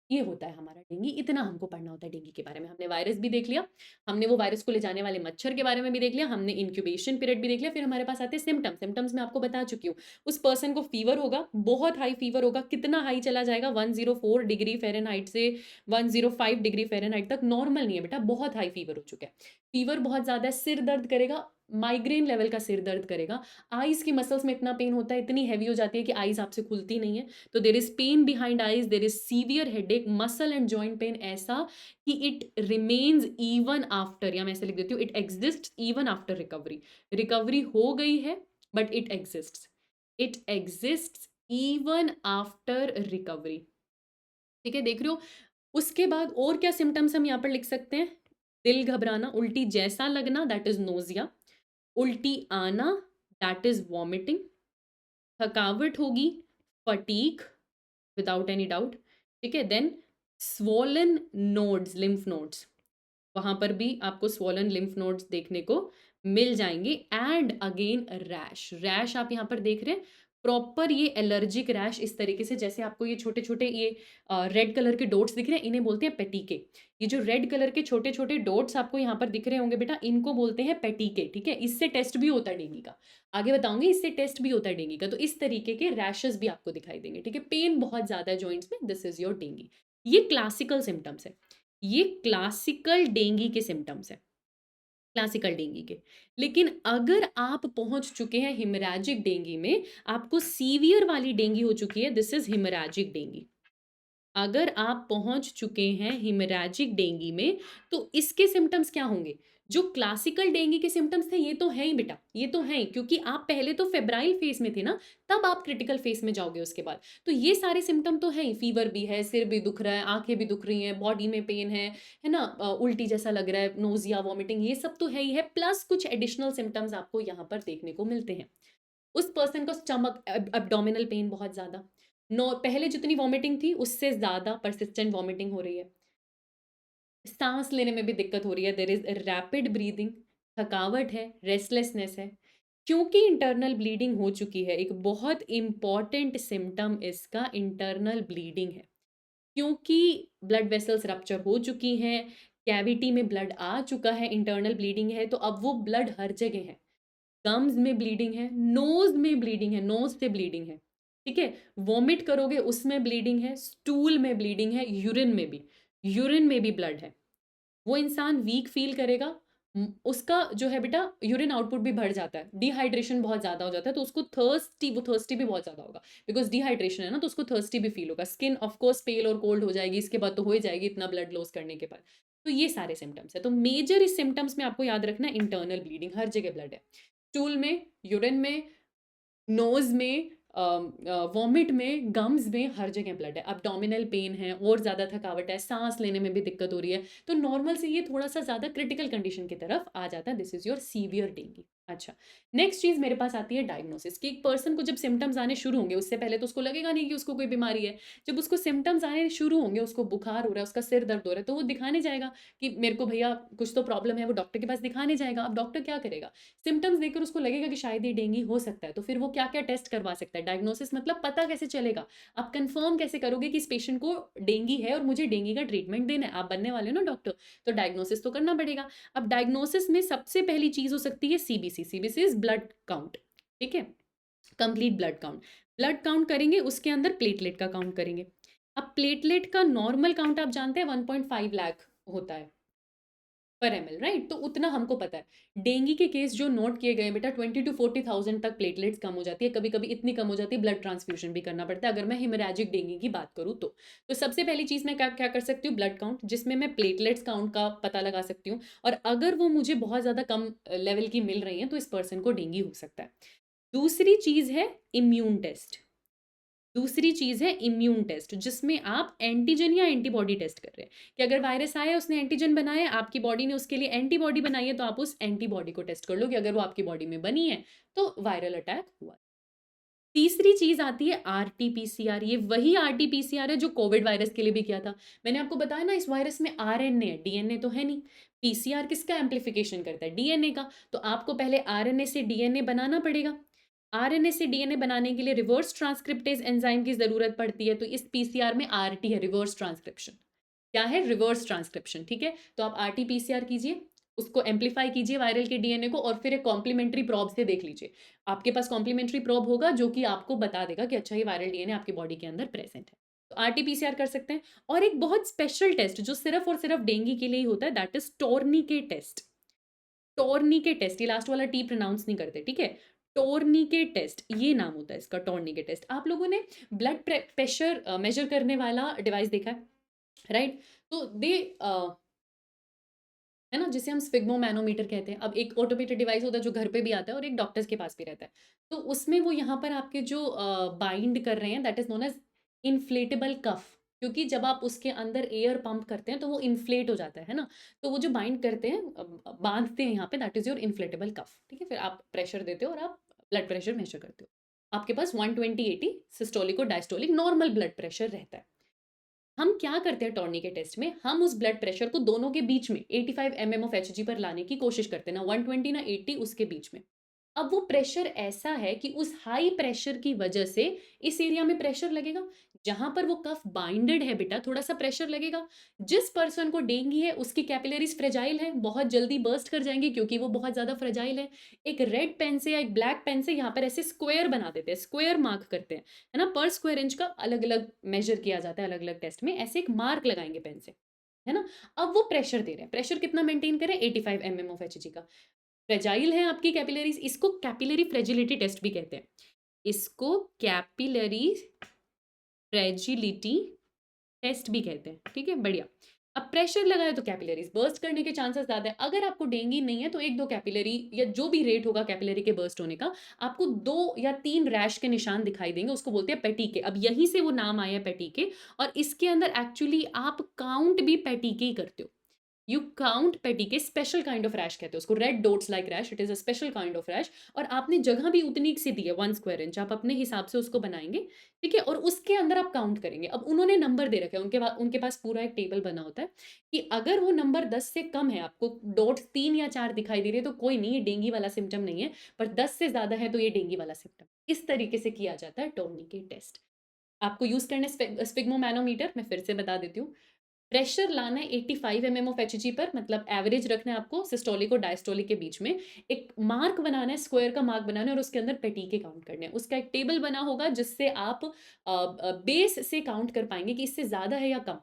S1: ये होता है हमारा डेंगू, इतना हमको पढ़ना होता है डेंगू के बारे में। हमने वायरस भी देख लिया, हमने वो वायरस को ले जाने वाले मच्छर के बारे में भी देख लिया, हमने इंक्यूबेशन पीरियड भी देख लिया, फिर हमारे पास आते हैं सिम्पटम्स। सिम्पटम्स मैं आपको बता चुकी हूँ। उस पर्सन को फीवर होगा, बहुत हाई फीवर होगा, कितना हाई चला जाएगा 104 डिग्री फ़ारेनहाइट से 105 डिग्री फ़ारेनहाइट तक नॉर्मल नहीं है बेटा, बहुत हाई फीवर हो चुका है। फीवर बहुत ज़्यादा है, सिर दर्द करेगा, माइग्रेन लेवल का सिर दर्द करेगा, आईज़ की मसल्स में इतना पेन होता है, इतनी हेवी हो जाती है कि आईज़ आपसे खुलती नहीं है। तो there is pain behind eyes, there is severe headache, muscle and joint pain ऐसा कि इट रिमेन्स इवन आफ्टर, या मैं ऐसे लिख देती हूँ, it exist even after recovery. Recovery हो गई है but it exist even after recovery. ठीक है, देख रहे हो। उसके बाद और क्या सिम्टम्स हम यहाँ पर लिख सकते हैं? दिल घबराना, उल्टी जैसा लगना, दैट इज नोजिया, उल्टी आना, दैट इज वॉमिटिंग, थकावट होगी, फटीक, विदाउट एनी डाउट। ठीक है, then swollen nodes, lymph nodes, वहां पर भी आपको स्वोलन लिम्फ नोड्स देखने को मिल जाएंगे। एंड अगेन रैश, रैश आप यहाँ पर देख रहे हैं, प्रॉपर ये एलर्जिक रैश, इस तरीके से जैसे आपको ये छोटे छोटे ये रेड कलर के डॉट्स दिख रहे हैं, इन्हें बोलते हैं पेटीके। ये जो रेड कलर के छोटे छोटे डॉट्स आपको यहाँ पर दिख रहे होंगे बेटा, इनको बोलते हैं पेटीके। ठीक है, इससे टेस्ट भी होता है डेंगू का, आगे बताऊंगी, इससे टेस्ट भी होता है डेंगू का। तो इस तरीके के रैशेस भी आपको दिखाई देंगे। ठीक है, पेन बहुत ज्यादा है जॉइंट्स में, दिस इज योर डेंगू। ये क्लासिकल सिम्टम्स है, ये क्लासिकल डेंगू के सिम्टम्स है, क्लासिकल डेंगू के। लेकिन अगर आप पहुंच चुके हैं हिमोरैजिक डेंगू में, आपको सीवियर वाली डेंगू हो चुकी है, दिस इज हिमोरैजिक डेंगू। अगर आप पहुंच चुके हैं हिमोरैजिक डेंगू में, तो इसके सिम्टम्स क्या होंगे? जो क्लासिकल डेंगू के सिम्टम्स थे ये तो हैं ही बेटा, ये तो हैं ही, क्योंकि आप पहले तो फेब्राइल फेस में थे ना, तब आप क्रिटिकल फेस में जाओगे उसके बाद। तो ये सारे सिम्टम तो हैं ही, फीवर भी है, सिर भी दुख रहा है, आंखें भी दुख रही हैं, बॉडी में पेन है ना, उल्टी जैसा लग रहा है, नोजिया, वॉमिटिंग, ये सब तो है ही है, प्लस कुछ एडिशनल सिम्टम्स आपको यहाँ पर देखने को मिलते हैं। उस पर्सन को स्टमक एब्डोमिनल पेन बहुत ज्यादा, नो पहले जितनी वॉमिटिंग थी उससे ज्यादा परसिस्टेंट वॉमिटिंग हो रही है, सांस लेने में भी दिक्कत हो रही है, देयर इज रैपिड ब्रीदिंग, थकावट है, रेस्टलेसनेस है, क्योंकि इंटरनल ब्लीडिंग हो चुकी है। एक बहुत इंपॉर्टेंट सिम्टम इसका इंटरनल ब्लीडिंग है, क्योंकि ब्लड वेसल्स रप्चर हो चुकी हैं, कैविटी में ब्लड आ चुका है, इंटरनल ब्लीडिंग है, तो अब वो ब्लड हर जगह है। गम्स में ब्लीडिंग है, नोज में ब्लीडिंग है, नोज से ब्लीडिंग है। ठीक है, वॉमिट करोगे उसमें ब्लीडिंग है, स्टूल में ब्लीडिंग है, यूरिन में भी ब्लड है। वो इंसान वीक फील करेगा, उसका जो है बेटा यूरिन आउटपुट भी बढ़ जाता है, डिहाइड्रेशन बहुत ज़्यादा हो जाता है, तो उसको थर्स्टी भी बहुत ज़्यादा होगा, बिकॉज डिहाइड्रेशन है ना, तो उसको थर्स्टी भी फील होगा, स्किन ऑफ कोर्स पेल और कोल्ड हो जाएगी, इसके बाद तो हो ही जाएगी इतना ब्लड लॉस करने के बाद। तो ये सारे सिम्टम्स है, तो मेजर इस सिम्टम्स में आपको याद रखना है, इंटरनल ब्लीडिंग, हर जगह ब्लड है, स्टूल में, यूरिन में, नोज में, वॉमिट में, गम्स में, हर जगह ब्लड है, अब्डोमिनल पेन है, और ज़्यादा थकावट है, सांस लेने में भी दिक्कत हो रही है, तो नॉर्मल से ये थोड़ा सा ज़्यादा क्रिटिकल कंडीशन की तरफ आ जाता है, this is your severe dengue. अच्छा, नेक्स्ट चीज़ मेरे पास आती है डायग्नोसिस, कि एक पर्सन को जब सिम्टम्स आने शुरू होंगे, उससे पहले तो उसको लगेगा नहीं कि उसको कोई बीमारी है, जब उसको सिम्टम्स आने शुरू होंगे, उसको बुखार हो रहा है, उसका सिर दर्द हो रहा है, तो वो दिखाने जाएगा कि मेरे को भैया कुछ तो प्रॉब्लम है, वो डॉक्टर के पास दिखाने जाएगा। अब डॉक्टर क्या करेगा? सिम्टम्स देखकर उसको लगेगा कि शायद ये डेंगू हो सकता है, तो फिर वो क्या क्या टेस्ट करवा सकता है? डायग्नोसिस मतलब पता कैसे चलेगा, आप कंफर्म कैसे करोगे कि इस पेशेंट को डेंगू है और मुझे डेंगू का ट्रीटमेंट देना है? आप बनने वाले हो ना डॉक्टर, तो डायग्नोसिस तो करना पड़ेगा। अब डायग्नोसिस में सबसे पहली चीज हो सकती है CBC, CBC is blood count. ठीक है, complete blood count, blood count करेंगे, उसके अंदर प्लेटलेट का काउंट करेंगे। अब प्लेटलेट का नॉर्मल काउंट आप जानते हैं 1.5 लाख होता है पर एमएल, राइट? तो उतना हमको पता है। डेंगू के केस जो नोट किए गए बेटा 20 to 40,000 तक प्लेटलेट्स कम हो जाती है, कभी कभी इतनी कम हो जाती है ब्लड ट्रांसफ्यूजन भी करना पड़ता है, अगर मैं हेमोरैजिक डेंगू की बात करूँ तो सबसे पहली चीज़ मैं क्या क्या कर सकती हूँ? ब्लड काउंट, जिसमें मैं प्लेटलेट्स काउंट का पता लगा सकती हूँ, और अगर वो मुझे बहुत ज़्यादा कम लेवल की मिल रही है तो इस पर्सन को डेंगू हो सकता है। दूसरी चीज़ है इम्यून टेस्ट, दूसरी चीज़ है इम्यून टेस्ट, जिसमें आप एंटीजन या एंटीबॉडी टेस्ट कर रहे हैं, कि अगर वायरस आया, उसने एंटीजन बनाया, आपकी बॉडी ने उसके लिए एंटीबॉडी बनाई है, तो आप उस एंटीबॉडी को टेस्ट कर लो कि अगर वो आपकी बॉडी में बनी है तो वायरल अटैक हुआ। तीसरी चीज आती है आरटीपीसीआर, ये वही आरटीपीसीआर है जो कोविड वायरस के लिए भी किया था। मैंने आपको बताया ना, इस वायरस में आरएनए है, डीएनए तो है नहीं। पीसीआर किसका एम्प्लीफिकेशन करता है? डीएनए का। तो आपको पहले आरएनए से डीएनए बनाना पड़ेगा। आरएनए से डीएनए बनाने के लिए रिवर्स ट्रांसक्रिप्टेज एंजाइम की ज़रूरत पड़ती है, तो इस पीसीआर में आरटी है, रिवर्स ट्रांसक्रिप्शन। क्या है? रिवर्स ट्रांसक्रिप्शन, ठीक है? तो आप आरटी पीसीआर कीजिए, उसको एम्प्लीफाई कीजिए वायरल के डीएनए को और फिर एक कॉम्प्लीमेंट्री प्रोब से देख लीजिए। आपके पास कॉम्प्लीमेंट्री प्रोब होगा जो कि आपको बता देगा कि अच्छा ये वायरल डीएनए आपकी बॉडी के अंदर प्रेज़ेंट है। तो आरटी पीसीआर कर सकते हैं। और एक बहुत स्पेशल टेस्ट जो सिर्फ़ और सिर्फ़ डेंगू के लिए ही होता है, दैट इज़ टोर्निकेट टेस्ट। टोर्निकेट टेस्ट, ये लास्ट वाला टी प्रोनाउंस नहीं करते, ठीक है? टोर्निकेट टेस्ट, ये नाम होता है इसका, टोर्निकेट टेस्ट। आप लोगों ने ब्लड प्रेशर मेजर करने वाला डिवाइस देखा है, राइट? तो है ना, जिसे हम स्फिग्मोमैनोमीटर कहते हैं। अब एक ऑटोमेटेड डिवाइस होता है जो घर पे भी आता है और एक डॉक्टर्स के पास भी रहता है। तो उसमें वो यहाँ पर आपके जो बाइंड कर रहे हैं, that is known as inflatable cuff, क्योंकि जब आप उसके अंदर एयर पंप करते हैं तो वो इन्फ्लेट हो जाता है ना? तो वो जो बाइंड करते हैं, बाँधते हैं यहाँ पे, दैट इज़ योर इन्फ्लेटेबल कफ, ठीक है? फिर आप प्रेशर देते हो और आप ब्लड प्रेशर मेजर करते हो। आपके पास 120/80 सिस्टोलिक और डायस्टोलिक नॉर्मल ब्लड प्रेशर रहता है। हम क्या करते हैं टॉर्निकेट टेस्ट में, हम उस ब्लड प्रेशर को दोनों के बीच में 85 mm ऑफ एचजी पर लाने की कोशिश करते हैं, ना 120 ना 80, उसके बीच में। अब वो प्रेशर ऐसा है कि उस हाई प्रेशर की वजह से इस एरिया में प्रेशर लगेगा, जहां पर वो कफ बाइंडेड है बेटा, थोड़ा सा प्रेशर लगेगा। जिस पर्सन को डेंगू है उसकी कैपिलरीज फ्रेजाइल है, बहुत जल्दी बर्स्ट कर जाएंगे क्योंकि वो बहुत ज्यादा फ्रेजाइल है। एक रेड पेन से या एक ब्लैक पेन से यहाँ पर ऐसे स्क्वायर बना देते हैं, स्क्वायर मार्क करते हैं, है ना? पर स्क्वायर इंच का अलग अलग मेजर किया जाता है अलग अलग टेस्ट में, ऐसे एक मार्क लगाएंगे पेन से, है ना? अब वो प्रेशर दे रहे हैं, प्रेशर कितना मेंटेन करें? 85 mm ऑफ एचजी का। फ्रेजाइल है आपकी कैपिलरीज, इसको कैपिलरी फ्रेजिलिटी टेस्ट भी कहते हैं। इसको कैपिलरी फ्रेजिलिटी टेस्ट भी कहते हैं, ठीक है? बढ़िया। अब प्रेशर लगाए तो कैपिलरीज बर्स्ट करने के चांसेस ज्यादा है। अगर आपको डेंगू नहीं है तो एक दो कैपिलरी या जो भी रेट होगा कैपिलरी के बर्स्ट होने का, आपको 2 या 3 रैश के निशान दिखाई देंगे, उसको बोलते हैं पेटिके। अब यहीं से वो नाम आया है पेटिके, और इसके अंदर एक्चुअली आप काउंट भी पेटिके ही करते हो। You count petechiae, special kind of rash कहते हैं उसको, red dots like rash, it is a special kind of rash. और आपने जगह भी उतनी सी दी है, 1 स्क्वायर इंच, आप अपने हिसाब से उसको बनाएंगे, ठीक है? और उसके अंदर आप काउंट करेंगे। अब उन्होंने नंबर दे रखे हैं, उनके पास पूरा एक टेबल बना होता है कि अगर वो नंबर 10 से कम है, आपको डॉट्स 3 या 4 दिखाई दे रही है, तो कोई नहीं, ये डेंगू वाला सिम्टम नहीं है। पर 10 से ज्यादा है तो ये डेंगू वाला सिम्टम। इस तरीके से किया जाता है टोर्निकेट टेस्ट। आपको यूज करने स्पिग्मोमैनोमीटर, मैं फिर से बता देती हूँ। प्रेशर लाना है 85 mm ऑफ एचजी पर, मतलब एवरेज रखना है आपको सिस्टोलिक और डायस्टोलिक के बीच में। एक मार्क बनाना है, स्क्वायर का मार्क बनाना है, और उसके अंदर पेटिके काउंट करने हैं। उसका एक टेबल बना होगा जिससे आप बेस से काउंट कर पाएंगे कि इससे ज्यादा है या कम।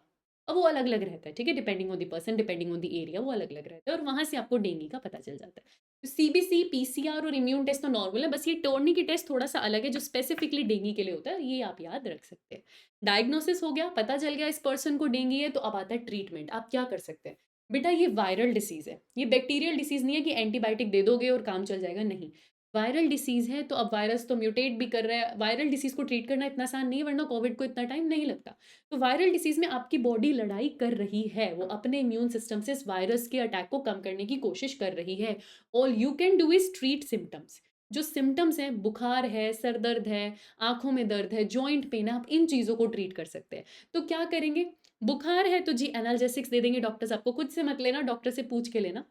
S1: अब वो अलग अलग रहता है, ठीक है? Depending on the person, depending on the area, वो अलग अलग रहता है, और वहां से आपको डेंगू का पता चल जाता है। तो सीबीसी, पीसीआर और इम्यून टेस्ट तो नॉर्मल है, बस ये टोर्नी की टेस्ट थोड़ा सा अलग है जो स्पेसिफिकली डेंगू के लिए होता है, ये आप याद रख सकते हैं। डायग्नोसिस हो गया, पता चल गया इस पर्सन को डेंगू है, तो अब आता है ट्रीटमेंट। आप क्या कर सकते हैं? बेटा ये वायरल डिसीज है, ये बैक्टीरियल डिसीज नहीं है कि एंटीबायोटिक दे दोगे और काम चल जाएगा, नहीं। वायरल डिसीज है, तो अब वायरस तो म्यूटेट भी कर रहा है। वायरल डिसीज को ट्रीट करना इतना आसान नहीं है, वरना कोविड को इतना टाइम नहीं लगता। तो वायरल डिसीज में आपकी बॉडी लड़ाई कर रही है, वो अपने इम्यून सिस्टम से इस वायरस के अटैक को कम करने की कोशिश कर रही है। All you can do is treat symptoms. जो सिम्टम्स हैं, बुखार है, सर दर्द है, आँखों में दर्द है, जॉइंट पेन है, आप इन चीज़ों को ट्रीट कर सकते हैं। तो क्या करेंगे? बुखार है तो जी एनाल्जेसिक्स दे देंगे डॉक्टर्स आपको, खुद से मत लेना, डॉक्टर से पूछ के लेना।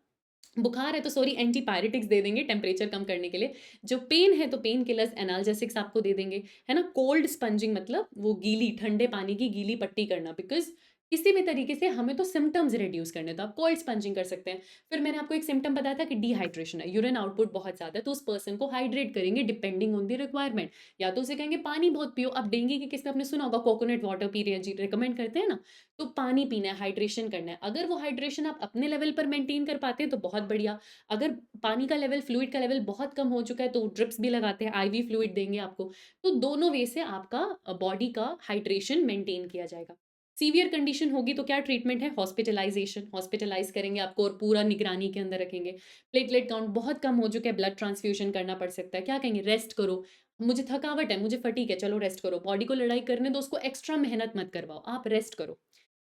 S1: बुखार है तो सॉरी एंटीपायरेटिक्स दे देंगे टेम्परेचर कम करने के लिए। जो पेन है तो पेन किलर्स, एनाल्जेसिक्स आपको दे देंगे, है ना? कोल्ड स्पंजिंग मतलब वो गीली, ठंडे पानी की गीली पट्टी करना, बिकॉज़ किसी भी तरीके से हमें तो सिम्पटम्स रिड्यूस करने हैं, तो आप कोल्ड स्पंजिंग कर सकते हैं। फिर मैंने आपको एक सिम्पटम बताया था कि डिहाइड्रेशन है, यूरिन आउटपुट बहुत ज़्यादा है, तो उस पर्सन को हाइड्रेट करेंगे डिपेंडिंग ऑन द रिक्वायरमेंट। या तो उसे कहेंगे पानी बहुत पियो। अब डेंगू के केस में आपने सुना होगा कोकोनट वाटर पी रहे हैं जी, रिकमेंड करते हैं ना? तो पानी पीना है, हाइड्रेशन करना है। अगर वो हाइड्रेशन आप अपने लेवल पर मेंटेन कर पाते हैं तो बहुत बढ़िया। अगर पानी का लेवल, फ्लूइड का लेवल बहुत कम हो चुका है तो ड्रिप्स भी लगाते हैं, आईवी फ्लूइड देंगे आपको। तो दोनों वे से आपका बॉडी का हाइड्रेशन मेंटेन किया जाएगा। सीवियर कंडीशन होगी तो क्या ट्रीटमेंट है? हॉस्पिटलाइजेशन, हॉस्पिटलाइज करेंगे आपको और पूरा निगरानी के अंदर रखेंगे। प्लेटलेट काउंट बहुत कम हो चुका है, ब्लड ट्रांसफ्यूजन करना पड़ सकता है, क्या कहेंगे? रेस्ट करो, मुझे थकावट है, मुझे फटीग है, चलो रेस्ट करो। बॉडी को लड़ाई करने दो, उसको एक्स्ट्रा मेहनत मत करवाओ, आप रेस्ट करो।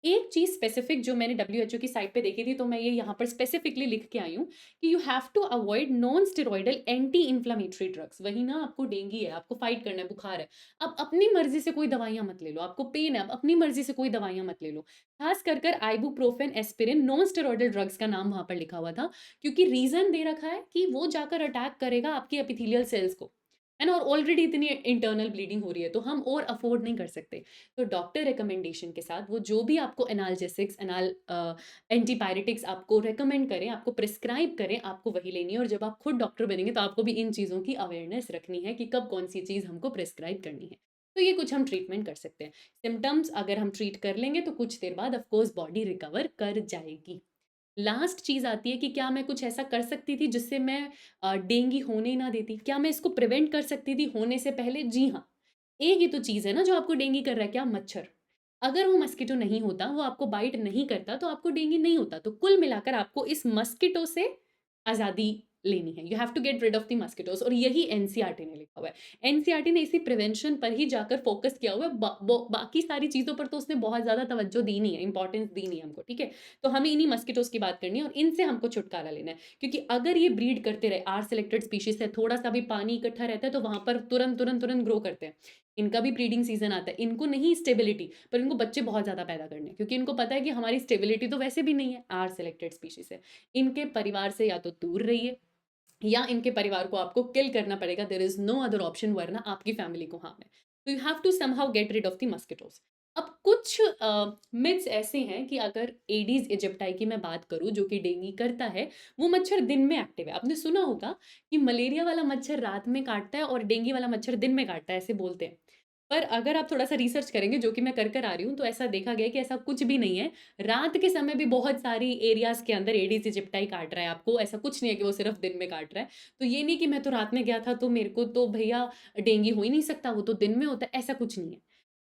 S1: एक चीज़ स्पेसिफिक जो मैंने डब्ल्यूएचओ की साइट पे देखी थी, तो मैं ये यहाँ पर स्पेसिफिकली लिख के आई हूँ कि you have to avoid non steroidal anti inflammatory drugs. वही ना, आपको डेंगू है, आपको फाइट करना है, बुखार है, आप अपनी मर्जी से कोई दवाइयाँ मत ले लो। आपको पेन है, आप अपनी मर्जी से कोई दवाइयाँ मत ले लो। खास कर कर ibuprofen, aspirin, non steroidal drugs का नाम वहाँ पर लिखा हुआ था, क्योंकि रीजन दे रखा है कि वो जाकर अटैक करेगा आपकी एपिथेलियल सेल्स को। है ना? और ऑलरेडी इतनी इंटरनल ब्लीडिंग हो रही है, तो हम और अफ़ोर्ड नहीं कर सकते। तो डॉक्टर रिकमेंडेशन के साथ वो जो भी आपको एनाल्जेसिक्स, एंटीपायरेटिक्स आपको रिकमेंड करें, आपको प्रिस्क्राइब करें, आपको वही लेनी है। और जब आप खुद डॉक्टर बनेंगे, तो आपको भी इन चीज़ों की अवेयरनेस रखनी है कि कब कौन-सी चीज़ हमको प्रिस्क्राइब करनी है। तो ये कुछ हम ट्रीटमेंट कर सकते हैं। सिम्पटम्स अगर हम ट्रीट कर लेंगे, तो कुछ देर बाद ऑफ़ कोर्स बॉडी रिकवर कर जाएगी। लास्ट चीज़ आती है कि क्या मैं कुछ ऐसा कर सकती थी जिससे मैं डेंगू होने ना देती? क्या मैं इसको प्रिवेंट कर सकती थी होने से पहले? जी हाँ। एक ही तो चीज़ है ना जो आपको डेंगू कर रहा है, क्या? मच्छर। अगर वो मस्किटो नहीं होता, वो आपको बाइट नहीं करता, तो आपको डेंगू नहीं होता। तो कुल मिलाकर आपको इस मस्किटो से आज़ादी लेनी है। You have to get rid of the mosquitoes, और यही एनसीईआरटी ने लिखा हुआ है। एनसीईआरटी ने इसी प्रिवेंशन पर ही जाकर फ़ोकस किया हुआ है। बाकी सारी चीज़ों पर तो उसने बहुत ज़्यादा तवज्जो दी नहीं है, इम्पोर्टेंस दी नहीं है हमको, ठीक है? तो हमें इन्हीं मस्किटोज़ की बात करनी है और इनसे हमको छुटकारा लेना है। क्योंकि अगर ये ब्रीड करते रहे, आर सेलेक्टेड स्पीशीज़ है, थोड़ा-सा भी पानी इकट्ठा रहता है, तो वहाँ पर तुरंत ग्रो करते हैं। इनका भी ब्रीडिंग सीज़न आता है। इनको नहीं स्टेबिलिटी, पर इनको बच्चे बहुत ज़्यादा पैदा करने हैं, क्योंकि इनको पता है कि हमारी स्टेबिलिटी तो वैसे भी नहीं है, आर सेलेक्टेड स्पीशीज़ है। इनके परिवार से या तो दूर रहिए, या इनके परिवार को आपको किल करना पड़ेगा। There is no other option, वरना आपकी फैमिली को हार्म है। तो you have to somehow get rid of the mosquitoes. अब कुछ मिथ्स ऐसे हैं कि अगर एडीज़ इजिप्टाई की मैं बात करूँ, जो कि डेंगू करता है, वो मच्छर दिन में एक्टिव है। आपने सुना होगा कि मलेरिया वाला मच्छर रात में काटता है और डेंगू वाला मच्छर दिन में काटता है, ऐसे बोलते हैं। पर अगर आप थोड़ा-सा रिसर्च करेंगे, जो कि मैं कर आ रही हूँ, तो ऐसा देखा गया है कि ऐसा कुछ भी नहीं है। रात के समय भी बहुत सारी एरियाज़ के अंदर एडीज़ इजिप्टाई काट रहा है आपको, ऐसा कुछ नहीं है कि वो सिर्फ़ दिन में काट रहा है। तो ये नहीं कि मैं तो रात में गया था, तो मेरे को तो भैया डेंगू हो ही नहीं सकता, वो तो दिन में होता है, ऐसा कुछ नहीं है।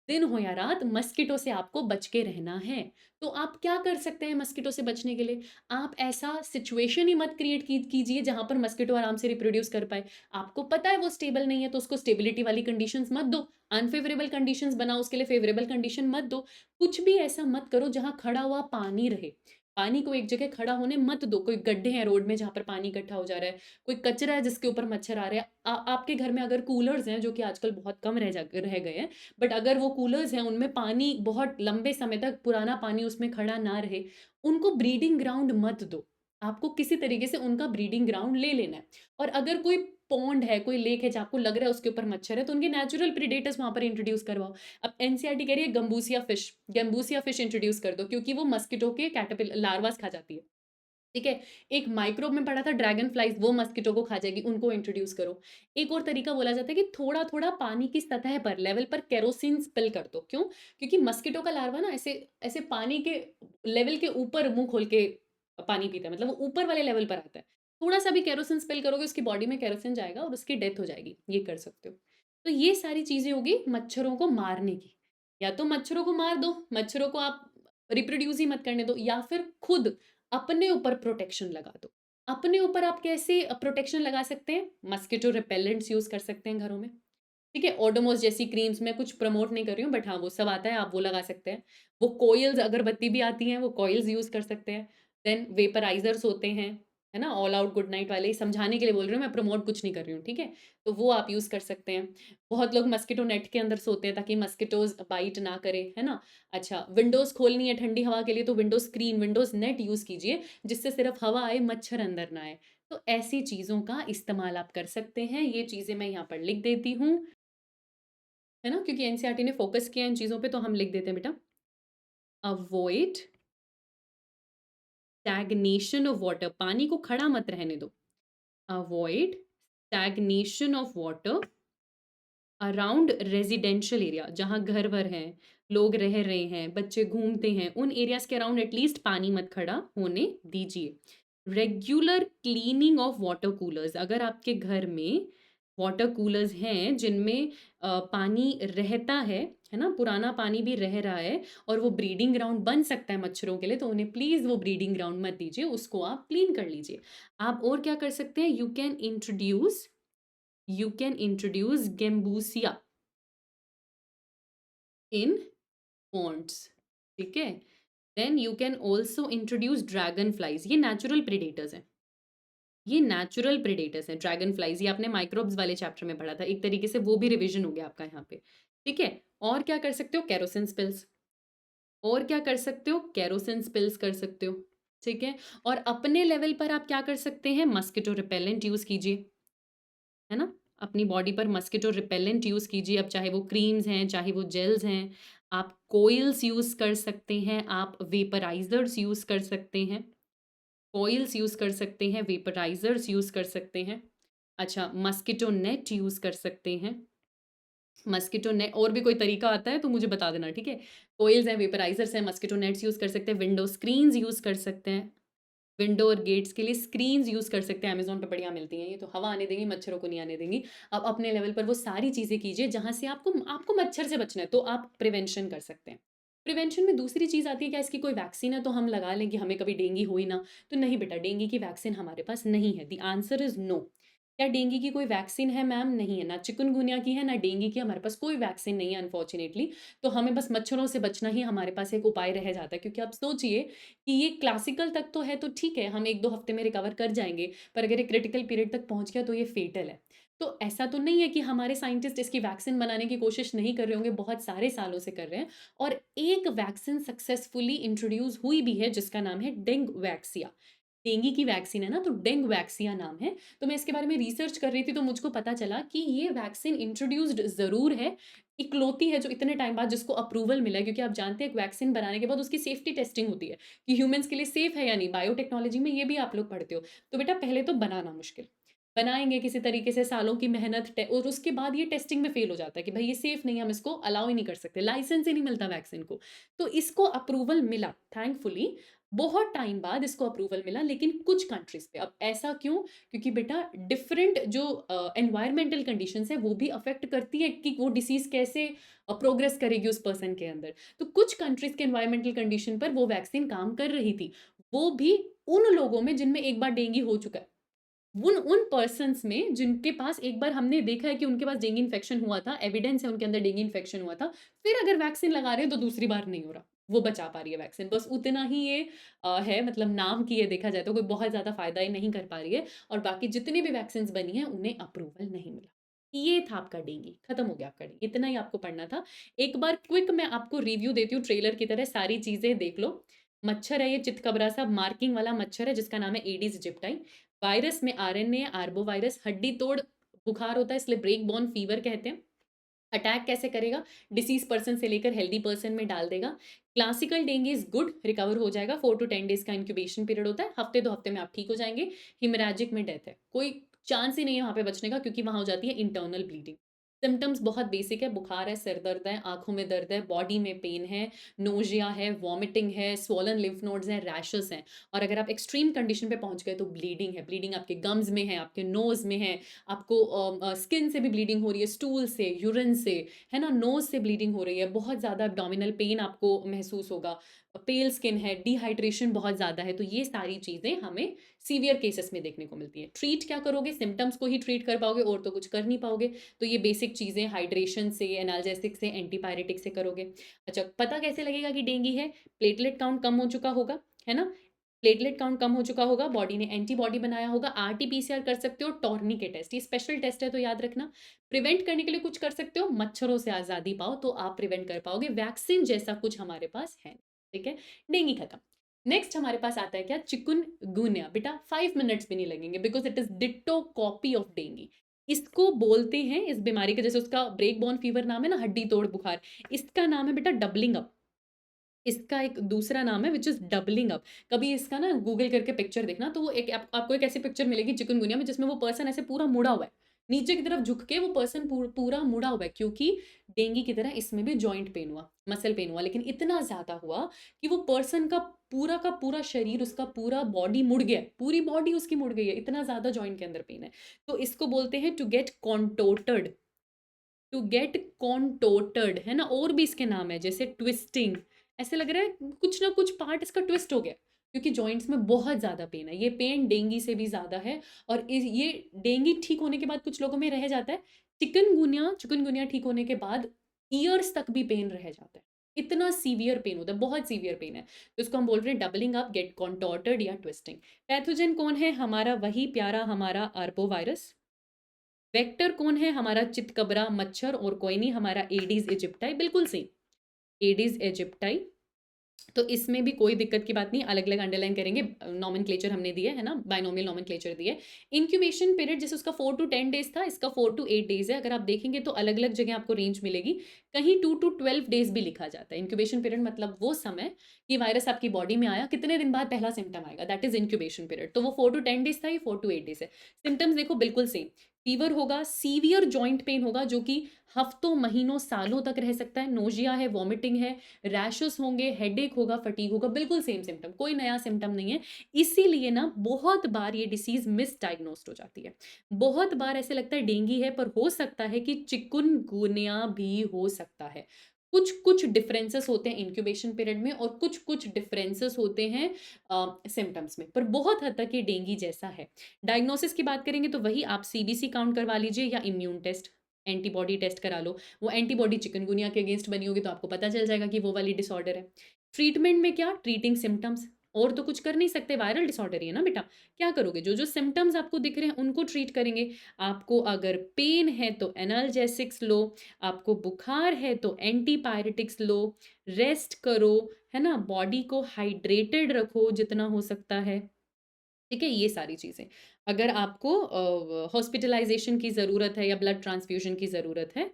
S1: दिन हो या रात, मस्किटो से आपको बच के रहना है। तो आप क्या कर सकते हैं मस्किटो से बचने के लिए? आप ऐसा सिचुएशन ही मत क्रिएट कीजिए जहाँ पर मस्किटो आराम से रिप्रोड्यूस कर पाए। आपको पता है वो स्टेबल नहीं है, तो उसको स्टेबिलिटी वाली कंडीशंस मत दो। अनफ़ेवरेबल कंडीशंस बनाओ, उसके लिए फ़ेवरेबल कंडीशन मत दो। कुछ भी ऐसा मत करो जहाँ खड़ा हुआ पानी रहे। पानी को एक जगह खड़ा होने मत दो। कोई गड्ढे हैं रोड में जहाँ पर पानी इकट्ठा हो जा रहा है, कोई कचरा है जिसके ऊपर मच्छर आ रहे हैं। आपके घर में अगर कूलर्स हैं, जो कि आजकल बहुत कम रह गए हैं, बट अगर वो कूलर्स हैं, उनमें पानी बहुत लंबे समय तक, पुराना पानी उसमें खड़ा ना रहे, उनको ब्रीडिंग ग्राउंड मत दो। आपको किसी तरीके से उनका ब्रीडिंग ग्राउंड ले लेना है। और अगर कोई पॉन्ड है, कोई लेक है, जहाँ आपको लग रहा है उसके ऊपर मच्छर है, तो उनके नेचुरल प्रेडेटर्स वहाँ पर इंट्रोड्यूस करवाओ। अब एनसीईआरटी कह रही है गम्बूसिया फिश इंट्रोड्यूस कर दो, क्योंकि वो मस्किटो के लार्वास खा जाती है। ठीक है? एक माइक्रोब में पढ़ा था, ड्रैगन फ्लाइज़, वो मस्किटो को खा जाएगी, उनको इंट्रोड्यूस करो। एक और तरीका बोला जाता है कि थोड़ा-थोड़ा पानी की सतह पर, लेवल पर केरोसिन स्पिल कर दो। क्यों? क्योंकि मस्किटो का लार्वा ना ऐसे ऐसे पानी के लेवल के ऊपर मुँह खोल के पानी पीता है, मतलब वो ऊपर वाले लेवल पर आता है। थोड़ा-सा भी केरोसिन स्पिल करोगे, उसकी बॉडी में केरोसिन जाएगा और उसकी डेथ हो जाएगी। ये कर सकते हो। तो ये सारी चीज़ें हो गई मच्छरों को मारने की। या तो मच्छरों को मार दो, मच्छरों को आप रिप्रोड्यूस ही मत करने दो, या फिर खुद अपने ऊपर प्रोटेक्शन लगा दो। अपने ऊपर आप कैसे प्रोटेक्शन लगा सकते हैं? मस्किटो रिपेलेंट्स यूज़ कर सकते हैं घरों में। ठीक है? ओडोमॉस जैसी क्रीम्स, मैं कुछ प्रमोट नहीं कर रही हूँ, बट हाँ, वो सब आता है, आप वो लगा सकते हैं। वो कॉइल्स अगरबत्ती भी आती हैं, वो कॉइल्स यूज़ कर सकते हैं। देन वेपराइज़र्स होते हैं, है ना? ऑल आउट गुड नाइट वाले, समझाने के लिए बोल रही हूँ, मैं प्रमोट कुछ नहीं कर रही हूँ, ठीक है? तो वो आप यूज़ कर सकते हैं। बहुत लोग मस्किटो नेट के अंदर सोते हैं ताकि मस्किटोज़ बाइट ना करें, है ना? अच्छा, विंडोज़ खोलनी है ठंडी हवा के लिए, तो window screen, Windows net use कीजिए, जिससे सिर्फ़ हवा आए, मच्छर अंदर ना आए। तो ऐसी चीज़ों का इस्तेमाल आप कर सकते हैं। ये चीज़ें मैं यहाँ पर लिख देती हूँ, है ना? क्योंकि एनसीईआरटी ने फ़ोकस किया है इन चीज़ों पे, तो हम लिख देते हैं बेटा। अवॉइड स्टैग्नेशन ऑफ वाटर, पानी को खड़ा मत रहने दो। Avoid stagnation of water around residential area, जहाँ घर-वर हैं, लोग रह रहे हैं, बच्चे घूमते हैं, उन एरियाज़ के अराउंड एटलीस्ट पानी मत खड़ा होने दीजिए। Regular cleaning of water coolers, अगर आपके घर में वाटर कूलर्स हैं जिनमें पानी रहता है ना? पुराना पानी भी रह रहा है और वो ब्रीडिंग ग्राउंड बन सकता है मच्छरों के लिए, तो उन्हें प्लीज़ वो ब्रीडिंग ग्राउंड मत दीजिए, उसको आप क्लीन कर लीजिए। आप और क्या कर सकते हैं? You can introduce gambusia in ponds, ठीक है? Then you can also introduce dragonflies, ये नेचुरल प्रेडेटर्स हैं। ये नेचुरल प्रेडेटर्स हैं ड्रैगन फ्लाइज़, ये आपने माइक्रोब्स वाले चैप्टर में पढ़ा था। एक तरीके से वो भी रिवीजन हो गया आपका यहाँ पे, ठीक है? और क्या कर सकते हो? Kerosene spills. और क्या कर सकते हो? केरोसिन स्पिल्स कर सकते हो, ठीक है? और अपने लेवल पर आप क्या कर सकते हैं? मस्किटो रिपेलेंट यूज़ कीजिए, है ना? अपनी बॉडी पर मस्किटो रिपेलेंट यूज़ कीजिए, अब चाहे वो क्रीम्स हैं, चाहे वो जेल्स हैं, आप कोइल्स यूज़ कर सकते हैं, आप वेपराइज़र्स यूज़ कर सकते हैं, कोइल्स यूज़ कर सकते हैं, वेपराइज़र्स यूज़ कर सकते हैं। अच्छा, मस्किटो नेट यूज़ कर सकते हैं। मस्किटो ने और भी कोई तरीका आता है तो मुझे बता देना, ठीक है? कोइल्स हैं, वेपराइज़र्स हैं, मस्किटो नेट्स यूज़ कर सकते हैं, विंडो स्क्रीन्स यूज़ कर सकते हैं। विंडो और गेट्स के लिए स्क्रीन्स यूज़ कर सकते हैं, अमेज़न पे बढ़िया मिलती हैं ये, तो हवा आने देंगी, मच्छरों को नहीं आने देंगी। आप अपने लेवल पर वो सारी चीज़ें कीजिए जहाँ से आपको आपको मच्छर से बचना है, तो आप प्रिवेंशन कर सकते हैं। प्रिवेंशन में दूसरी चीज़ आती है, क्या इसकी कोई वैक्सीन है तो हम लगा लें कि हमें कभी डेंगू हो ही ना? तो नहीं बेटा, डेंगू की वैक्सीन हमारे पास नहीं है। The answer is no. क्या डेंगू की कोई वैक्सीन है मैम? नहीं है। ना चिकनगुनिया की है, ना डेंगू की, हमारे पास कोई वैक्सीन नहीं है अनफॉर्च्युनेटली। तो हमें बस मच्छरों से बचना ही हमारे पास एक उपाय रह जाता है, क्योंकि आप सोचिए कि ये क्लासिकल तक तो है तो ठीक है, हम 1-2 हफ्ते में रिकवर कर जाएँगे, पर अगर ये क्रिटिकल पीरियड तक पहुँच गया तो ये फेटल है। तो ऐसा तो नहीं है कि हमारे साइंटिस्ट इसकी वैक्सीन बनाने की कोशिश नहीं कर रहे होंगे, बहुत सारे सालों से कर रहे हैं, और एक वैक्सीन सक्सेसफुली इंट्रोड्यूस हुई भी है जिसका नाम है डेंगवैक्सिया। डेंगू की वैक्सीन है ना, तो डेंगवैक्सिया नाम है। तो मैं इसके बारे में रिसर्च कर रही थी तो मुझको पता चला कि ये वैक्सीन इंट्रोड्यूस्ड ज़रूर है, इकलौती है जो इतने टाइम बाद जिसको अप्रूवल मिला है, क्योंकि आप जानते हैं एक वैक्सीन बनाने के बाद उसकी सेफ्टी टेस्टिंग होती है कि ह्यूमन्स के लिए सेफ है या नहीं, बायोटेक्नोलॉजी में ये भी आप लोग पढ़ते हो। तो बेटा पहले तो बनाना मुश्किल, बनाएँगे किसी तरीके से, सालों की मेहनत और उसके बाद ये टेस्टिंग में फेल हो जाता है कि भाई ये सेफ नहीं है, हम इसको अलाउ ही नहीं कर सकते, लाइसेंस ही नहीं मिलता वैक्सीन को। तो इसको अप्रूवल मिला थैंकफुली, बहुत टाइम बाद इसको अप्रूवल मिला, लेकिन कुछ कंट्रीज़ पे। अब ऐसा क्यों? क्योंकि बेटा डिफरेंट जो एनवायरमेंटल कंडीशंस है वो भी अफ़ेक्ट करती है कि वो डिसीज़ कैसे प्रोग्रेस करेगी उस पर्सन के अंदर। तो कुछ कंट्रीज़ के एनवायरमेंटल कंडीशन पर वो वैक्सीन काम कर रही थी। वो भी उन लोगों में जिनमें एक बार डेंगू हो चुका है। उन उन पर्सन्स में जिनके पास एक बार हमने देखा है कि उनके पास डेंगू इन्फेक्शन हुआ था, एविडेंस है उनके अंदर डेंगू इन्फेक्शन हुआ था, फिर अगर वैक्सीन लगा रहे हैं तो दूसरी बार नहीं हो रहा, वो बचा पा रही है वैक्सीन। बस उतना ही ये है, मतलब नाम की ये देखा जाए तो कोई बहुत ज़्यादा फ़ायदा ही नहीं कर पा रही है, और बाकी जितनी भी वैक्सीन्स बनी हैं उन्हें अप्रूवल नहीं मिला। ये था आपका डेंगू, खत्म हो गया आपका डेंगू, इतना ही आपको पढ़ना था। एक बार क्विक मैं आपको रिव्यू देती हूँ ट्रेलर की तरह, सारी चीज़ें देख लो। मच्छर है ये चितकबरा सा मार्किंग वाला मच्छर है जिसका नाम है एडिस इजिप्टाई। वायरस में आरएनए आर्बोवायरस, हड्डी तोड़ बुखार होता है इसलिए ब्रेक बोन फीवर कहते हैं। अटैक कैसे करेगा? डिसीज पर्सन से लेकर हेल्दी पर्सन में डाल देगा। Classical dengue is good, recover हो जाएगा, 4 टू 10 डेज का इंक्यूबेशन पीरियड होता है, हफ्ते 2 हफ्ते में आप ठीक हो जाएंगे। हिमराजिक में डेथ है, कोई चांस ही नहीं है वहां पे बचने का, क्योंकि वहां हो जाती है इंटरनल ब्लीडिंग। सिम्टम्स बहुत बेसिक है, बुखार है, सिर दर्द है, आंखों में दर्द है, बॉडी में पेन है, नोजिया है, वॉमिटिंग है, स्वॉलन लिम्फ नोड्स हैं, रैशेस हैं, और अगर आप एक्सट्रीम कंडीशन पे पहुंच गए तो ब्लीडिंग है। ब्लीडिंग आपके गम्स में है, आपके नोज में है, आपको स्किन से भी ब्लीडिंग हो रही है, स्टूल से, यूरिन से, है ना, नोज से ब्लीडिंग हो रही है, बहुत ज़्यादा एब्डोमिनल पेन आपको महसूस होगा, पेल स्किन है, डिहाइड्रेशन बहुत ज़्यादा है। तो ये सारी चीज़ें हमें सीवियर केसेस में देखने को मिलती है। ट्रीट क्या करोगे? सिम्टम्स को ही ट्रीट कर पाओगे और तो कुछ कर नहीं पाओगे। तो ये बेसिक चीज़ें हाइड्रेशन से, एनाल्जेसिक से, एंटीपायरेटिक से करोगे। अच्छा, पता कैसे लगेगा कि डेंगू है? प्लेटलेट काउंट कम हो चुका होगा, है ना? प्लेटलेट काउंट कम हो चुका होगा, बॉडी ने एंटीबॉडी बनाया होगा, आरटी-पीसीआर कर सकते हो, टॉर्निके टेस्ट, ये स्पेशल टेस्ट है तो याद रखना। प्रिवेंट करने के लिए कुछ कर सकते हो, मच्छरों से आज़ादी पाओ तो आप प्रिवेंट कर पाओगे। वैक्सीन जैसा कुछ हमारे पास है, ठीक है? डेंगू खत्म। नेक्स्ट हमारे पास आता है क्या? चिकुनगुनिया। बेटा 5 मिनट्स भी नहीं लगेंगे, because it is ditto copy of dengue. इसको बोलते हैं, इस बीमारी का, जैसे उसका ब्रेक बोन फीवर नाम है ना, हड्डी तोड़ बुखार, इसका नाम है बेटा डबलिंग अप। इसका एक दूसरा नाम है व्हिच इज़ डबलिंग अप। कभी इसका ना गूगल करके पिक्चर देखना, तो वो एक आपको एक ऐसी पिक्चर मिलेगी चिकनगुनिया में जिसमें वो पर्सन ऐसे पूरा मुड़ा हुआ है। नीचे की तरफ झुक के वो पर्सन पूरा मुड़ा हुआ है, क्योंकि डेंगू की तरह इसमें भी जॉइंट पेन हुआ, मसल पेन हुआ, लेकिन इतना ज़्यादा हुआ कि वो पर्सन का पूरा शरीर, उसका पूरा बॉडी मुड़ गया है, पूरी बॉडी उसकी मुड़ गई है, इतना ज़्यादा जॉइंट के अंदर पेन है। तो इसको बोलते हैं टू गेट कॉन्टोर्टेड, है ना? और भी इसके नाम है जैसे ट्विस्टिंग, ऐसे लग रहा है कुछ ना कुछ पार्ट इसका ट्विस्ट हो गया, क्योंकि जॉइंट्स में बहुत ज़्यादा पेन है। ये पेन डेंगू से भी ज़्यादा है, और ये डेंगू ठीक होने के बाद कुछ लोगों में रह जाता है। चिकनगुनिया ठीक होने के बाद ईयर्स तक भी पेन रह जाता है। इतना सीवियर पेन होता है, बहुत सीवियर पेन है। तो इसको हम बोल रहे हैं डबलिंग अप, गेट कॉन्टोर्टेड या ट्विस्टिंग। पैथोजन कौन है? हमारा वही प्यारा हमारा आर्बोवायरस। वेक्टर कौन है? हमारा चितकबरा मच्छर, और कोई नहीं, हमारा एडीज इजिप्टाई, बिल्कुल सेम। एडीज इजिप्टाई, तो इसमें भी कोई दिक्कत की बात नहीं, अलग-अलग अंडरलाइन करेंगे। नोमेनक्लेचर हमने दिए है ना, बायनोमियल नोमेनक्लेचर दिए। इंक्यूबेशन पीरियड जैसे उसका 4 टू 10 डेज़ था, इसका 4 टू 8 डेज़ है। अगर आप देखेंगे तो अलग-अलग जगह आपको रेंज मिलेगी। कहीं 2 टू 12 डेज़ भी लिखा जाता है। इंक्यूबेशन पीरियड मतलब वो समय कि वायरस आपकी बॉडी में आया, कितने दिन बाद पहला सिम्पटम आएगा, दैट इज़ इंक्यूबेशन पीरियड। तो वो 4 टू 10 डेज़ था, ये 4 टू 8 डेज़ है। सिम्पटम्स देखो बिल्कुल सेम, फीवर होगा, सीवियर जॉइंट पेन होगा जो कि हफ्तों, महीनों, सालों तक रह सकता है, नोज़िया है, वॉमिटिंग है, रैशेस होंगे, हेडेक होगा, फटीग होगा, बिल्कुल सेम सिम्पटम, कोई नया सिम्पटम नहीं है। इसीलिए ना बहुत बार ये डिसीज़ मिसडायग्नोस्ड हो जाती है। बहुत बार ऐसे लगता है डेंगू है, पर हो सकता है कि चिकुनगुनिया भी हो सकता है। कुछ-कुछ डिफरेंसेस होते हैं इंक्यूबेशन पीरियड में और कुछ-कुछ डिफरेंसेस होते हैं सिम्पटम्स में, पर बहुत हद तक ये डेंगू जैसा है। डायग्नोसिस की बात करेंगे तो वही आप सीबीसी काउंट करवा लीजिए या इम्यून टेस्ट, एंटीबॉडी टेस्ट करा लो। वो एंटीबॉडी चिकनगुनिया के अगेंस्ट बनी होगी तो आपको पता चल जाएगा कि वो वाली डिसऑर्डर है। ट्रीटमेंट में क्या? ट्रीटिंग सिम्पटम्स, और तो कुछ कर नहीं सकते, वायरल डिसऑर्डर ही है ना बेटा। क्या करोगे? जो-जो सिम्पटम्स आपको दिख रहे हैं उनको ट्रीट करेंगे। आपको अगर पेन है तो एनाल्जेसिक्स लो, आपको बुखार है तो एंटीपायरेटिक्स लो, रेस्ट करो, है ना? बॉडी को हाइड्रेटेड रखो जितना हो सकता है। ठीक है? ये सारी चीज़ें। अगर आपको हॉस्पिटलाइज़ेशन की ज़रूरत है या ब्लड ट्रांसफ्यूज़न की ज़रूरत है,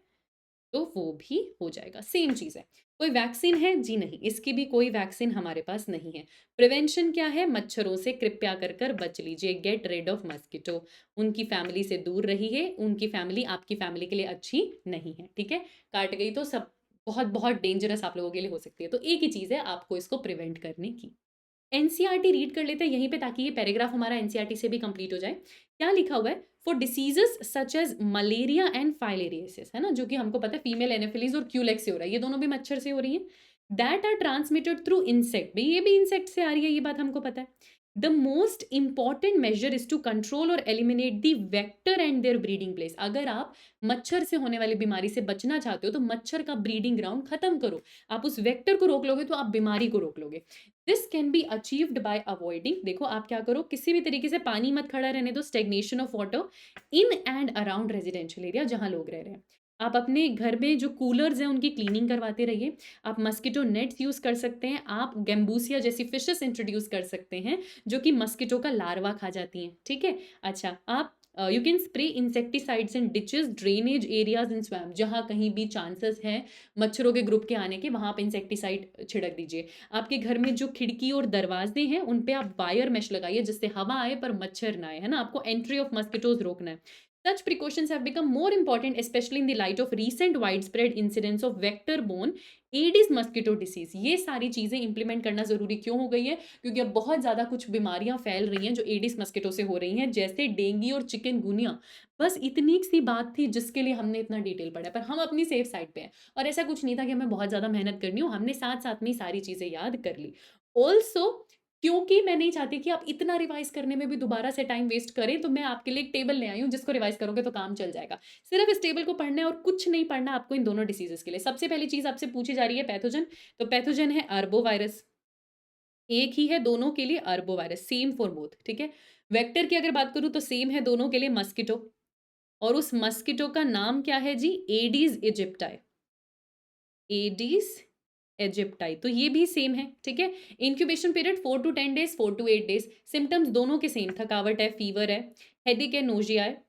S1: तो वो भी हो जाएगा, सेम चीज़ है। कोई वैक्सीन है? जी नहीं, इसकी भी कोई वैक्सीन हमारे पास नहीं है। प्रिवेंशन क्या है? मच्छरों से कृपया कर कर बच लीजिए, गेट रिड ऑफ मस्किटो। उनकी फैमिली से दूर रहिए, उनकी फैमिली आपकी फैमिली के लिए अच्छी नहीं है, ठीक है? काट गई तो सब बहुत-बहुत डेंजरस आप लोगों के लिए हो सकती है। तो एक ही चीज़ है आपको इसको प्रिवेंट करने की। एनसीईआरटी रीड कर लेते हैं यहीं पे ताकि ये पैराग्राफ हमारा एनसीईआरटी से भी कंप्लीट हो जाए। क्या लिखा हुआ है? For diseases such as malaria and filariasis, है ना? जो कि हमको पता है फीमेल एनोफिलीज़ और क्यूलेक्स से हो रहा है। ये दोनों भी मच्छर से हो रही हैं। That are transmitted through insect, भई ये भी इंसेक्ट से आ रही है, ये बात हमको पता है। The most important measure is to control और eliminate the vector and their breeding place. अगर आप मच्छर से होने वाली बीमारी से बचना चाहते हो तो मच्छर का ब्रीडिंग ग्राउंड खत्म करो। आप उस वेक्टर को रोक लोगे तो आप बीमारी को रोक लोगे। This can be achieved by avoiding, देखो आप क्या करो, किसी भी तरीके से पानी मत खड़ा रहने दो, stagnation of water in and around residential area जहां लोग रह रहे हैं। आप अपने घर में जो कूलर्स हैं उनकी क्लीनिंग करवाते रहिए। आप मस्किटो नेट्स यूज कर सकते हैं, आप गैम्बूसिया जैसी फिशेस इंट्रोड्यूस कर सकते हैं जो कि मस्किटो का लार्वा खा जाती हैं, ठीक है? अच्छा, आप you can spray insecticides in ditches, drainage areas in swamp, जहां कहीं भी चांसेस हैं मच्छरों के ग्रुप के आने के, वहां आप इंसेक्टिसाइड छिड़क दीजिए। आपके घर में जो खिड़की और दरवाजे हैं उन पे आप वायर मेश लगाइए जिससे हवा आए पर मच्छर ना आए, है ना? आपको एंट्री ऑफ मस्किटोज रोकना है। Such precautions have become more important, especially in the light of recent widespread incidents of vector-borne Aedes mosquito disease. ये सारी चीजें इंप्लीमेंट करना जरूरी क्यों हो गई है? क्योंकि अब बहुत ज्यादा कुछ बीमारियां फैल रही हैं जो एडिस मस्किटो से हो रही हैं, जैसे डेंगू और चिकनगुनिया। बस इतनी सी बात थी जिसके लिए हमने इतना डिटेल पढ़ा, पर हम अपनी सेफ साइड पे हैं और ऐसा कुछ नहीं था कि हमें बहुत ज्यादा मेहनत करनी हो, हमने साथ साथ में ही सारी चीजें याद कर ली। ऑल्सो, क्योंकि मैं नहीं चाहती कि आप इतना रिवाइज करने में भी दोबारा से टाइम वेस्ट करें, तो मैं आपके लिए एक टेबल ले आई हूँ जिसको रिवाइज करोगे तो काम चल जाएगा। सिर्फ इस टेबल को पढ़ना है और कुछ नहीं पढ़ना आपको इन दोनों डिसीजेस के लिए। सबसे पहली चीज आपसे पूछी जा रही है पैथोजन, तो पैथोजन है अर्बोवायरस। एक ही है दोनों के लिए, अर्बोवायरस, सेम फॉर बोथ, ठीक है? वेक्टर की अगर बात करूं तो सेम है दोनों के लिए, मस्किटो। और उस मस्किटो का नाम क्या है जी? Aedes aegypti. एडीज इजिप्टाई, तो ये भी सेम है, ठीक है? Incubation period 4 to 10 days, 4 to 8 days. Symptoms दोनों के सेम, थकावट है, फीवर है, हेडेक है, नोजिया है,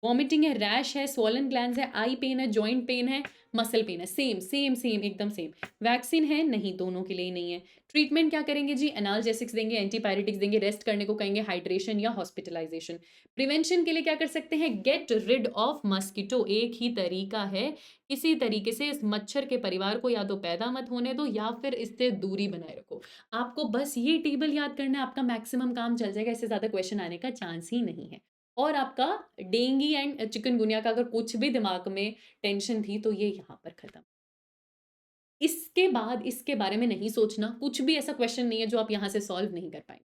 S1: वॉमिटिंग है, रैश है, स्वॉलन ग्लैंड्स है, आई पेन है, जॉइंट पेन है, मसल पेन है, सेम सेम सेम एकदम सेम। वैक्सीन है? नहीं, दोनों के लिए ही नहीं है। ट्रीटमेंट क्या करेंगे जी? एनाल्जेसिक्स देंगे, एंटीपायरेटिक्स देंगे, रेस्ट करने को कहेंगे, हाइड्रेशन या हॉस्पिटलाइजेशन। प्रिवेंशन के लिए क्या कर सकते हैं? गेट रिड ऑफ मस्किटो, एक ही तरीका है, किसी तरीके से इस मच्छर के परिवार को या तो पैदा मत होने दो या फिर इससे दूरी बनाए रखो। आपको बस ये टेबल याद करना है, आपका मैक्सिमम काम चल जाएगा, इससे ज्यादा क्वेश्चन आने का चांस ही नहीं है। और आपका डेंगू एंड चिकनगुनिया का अगर कुछ भी दिमाग में टेंशन थी तो ये यहाँ पर खत्म। इसके बाद इसके बारे में नहीं सोचना, कुछ भी ऐसा क्वेश्चन नहीं है जो आप यहाँ से सॉल्व नहीं कर पाएंगे।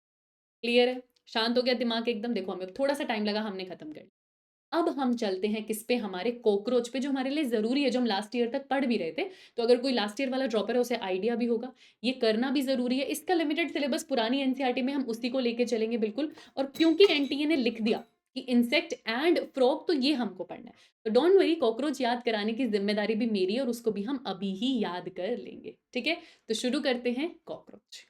S1: क्लियर है? शांत हो गया दिमाग एकदम? देखो हमें थोड़ा सा टाइम लगा, हमने खत्म कर लिया। अब हम चलते हैं किस पे? हमारे कॉकरोच पे, जो हमारे लिए जरूरी है, जो हम लास्ट ईयर तक पढ़ भी रहे थे। तो अगर कोई लास्ट ईयर वाला ड्रॉपर है उसे आइडिया भी होगा, ये करना भी जरूरी है। इसका लिमिटेड सिलेबस पुरानी एनसीईआरटी में हम उसी को लेके चलेंगे बिल्कुल। और क्योंकि एनटीए ने लिख दिया कि इंसेक्ट एंड फ्रॉग तो ये हमको पढ़ना है। तो डोंट वरी, कॉकरोच याद कराने की ज़िम्मेदारी भी मेरी है और उसको भी हम अभी ही याद कर लेंगे, ठीक है? तो शुरू करते हैं कॉकरोच।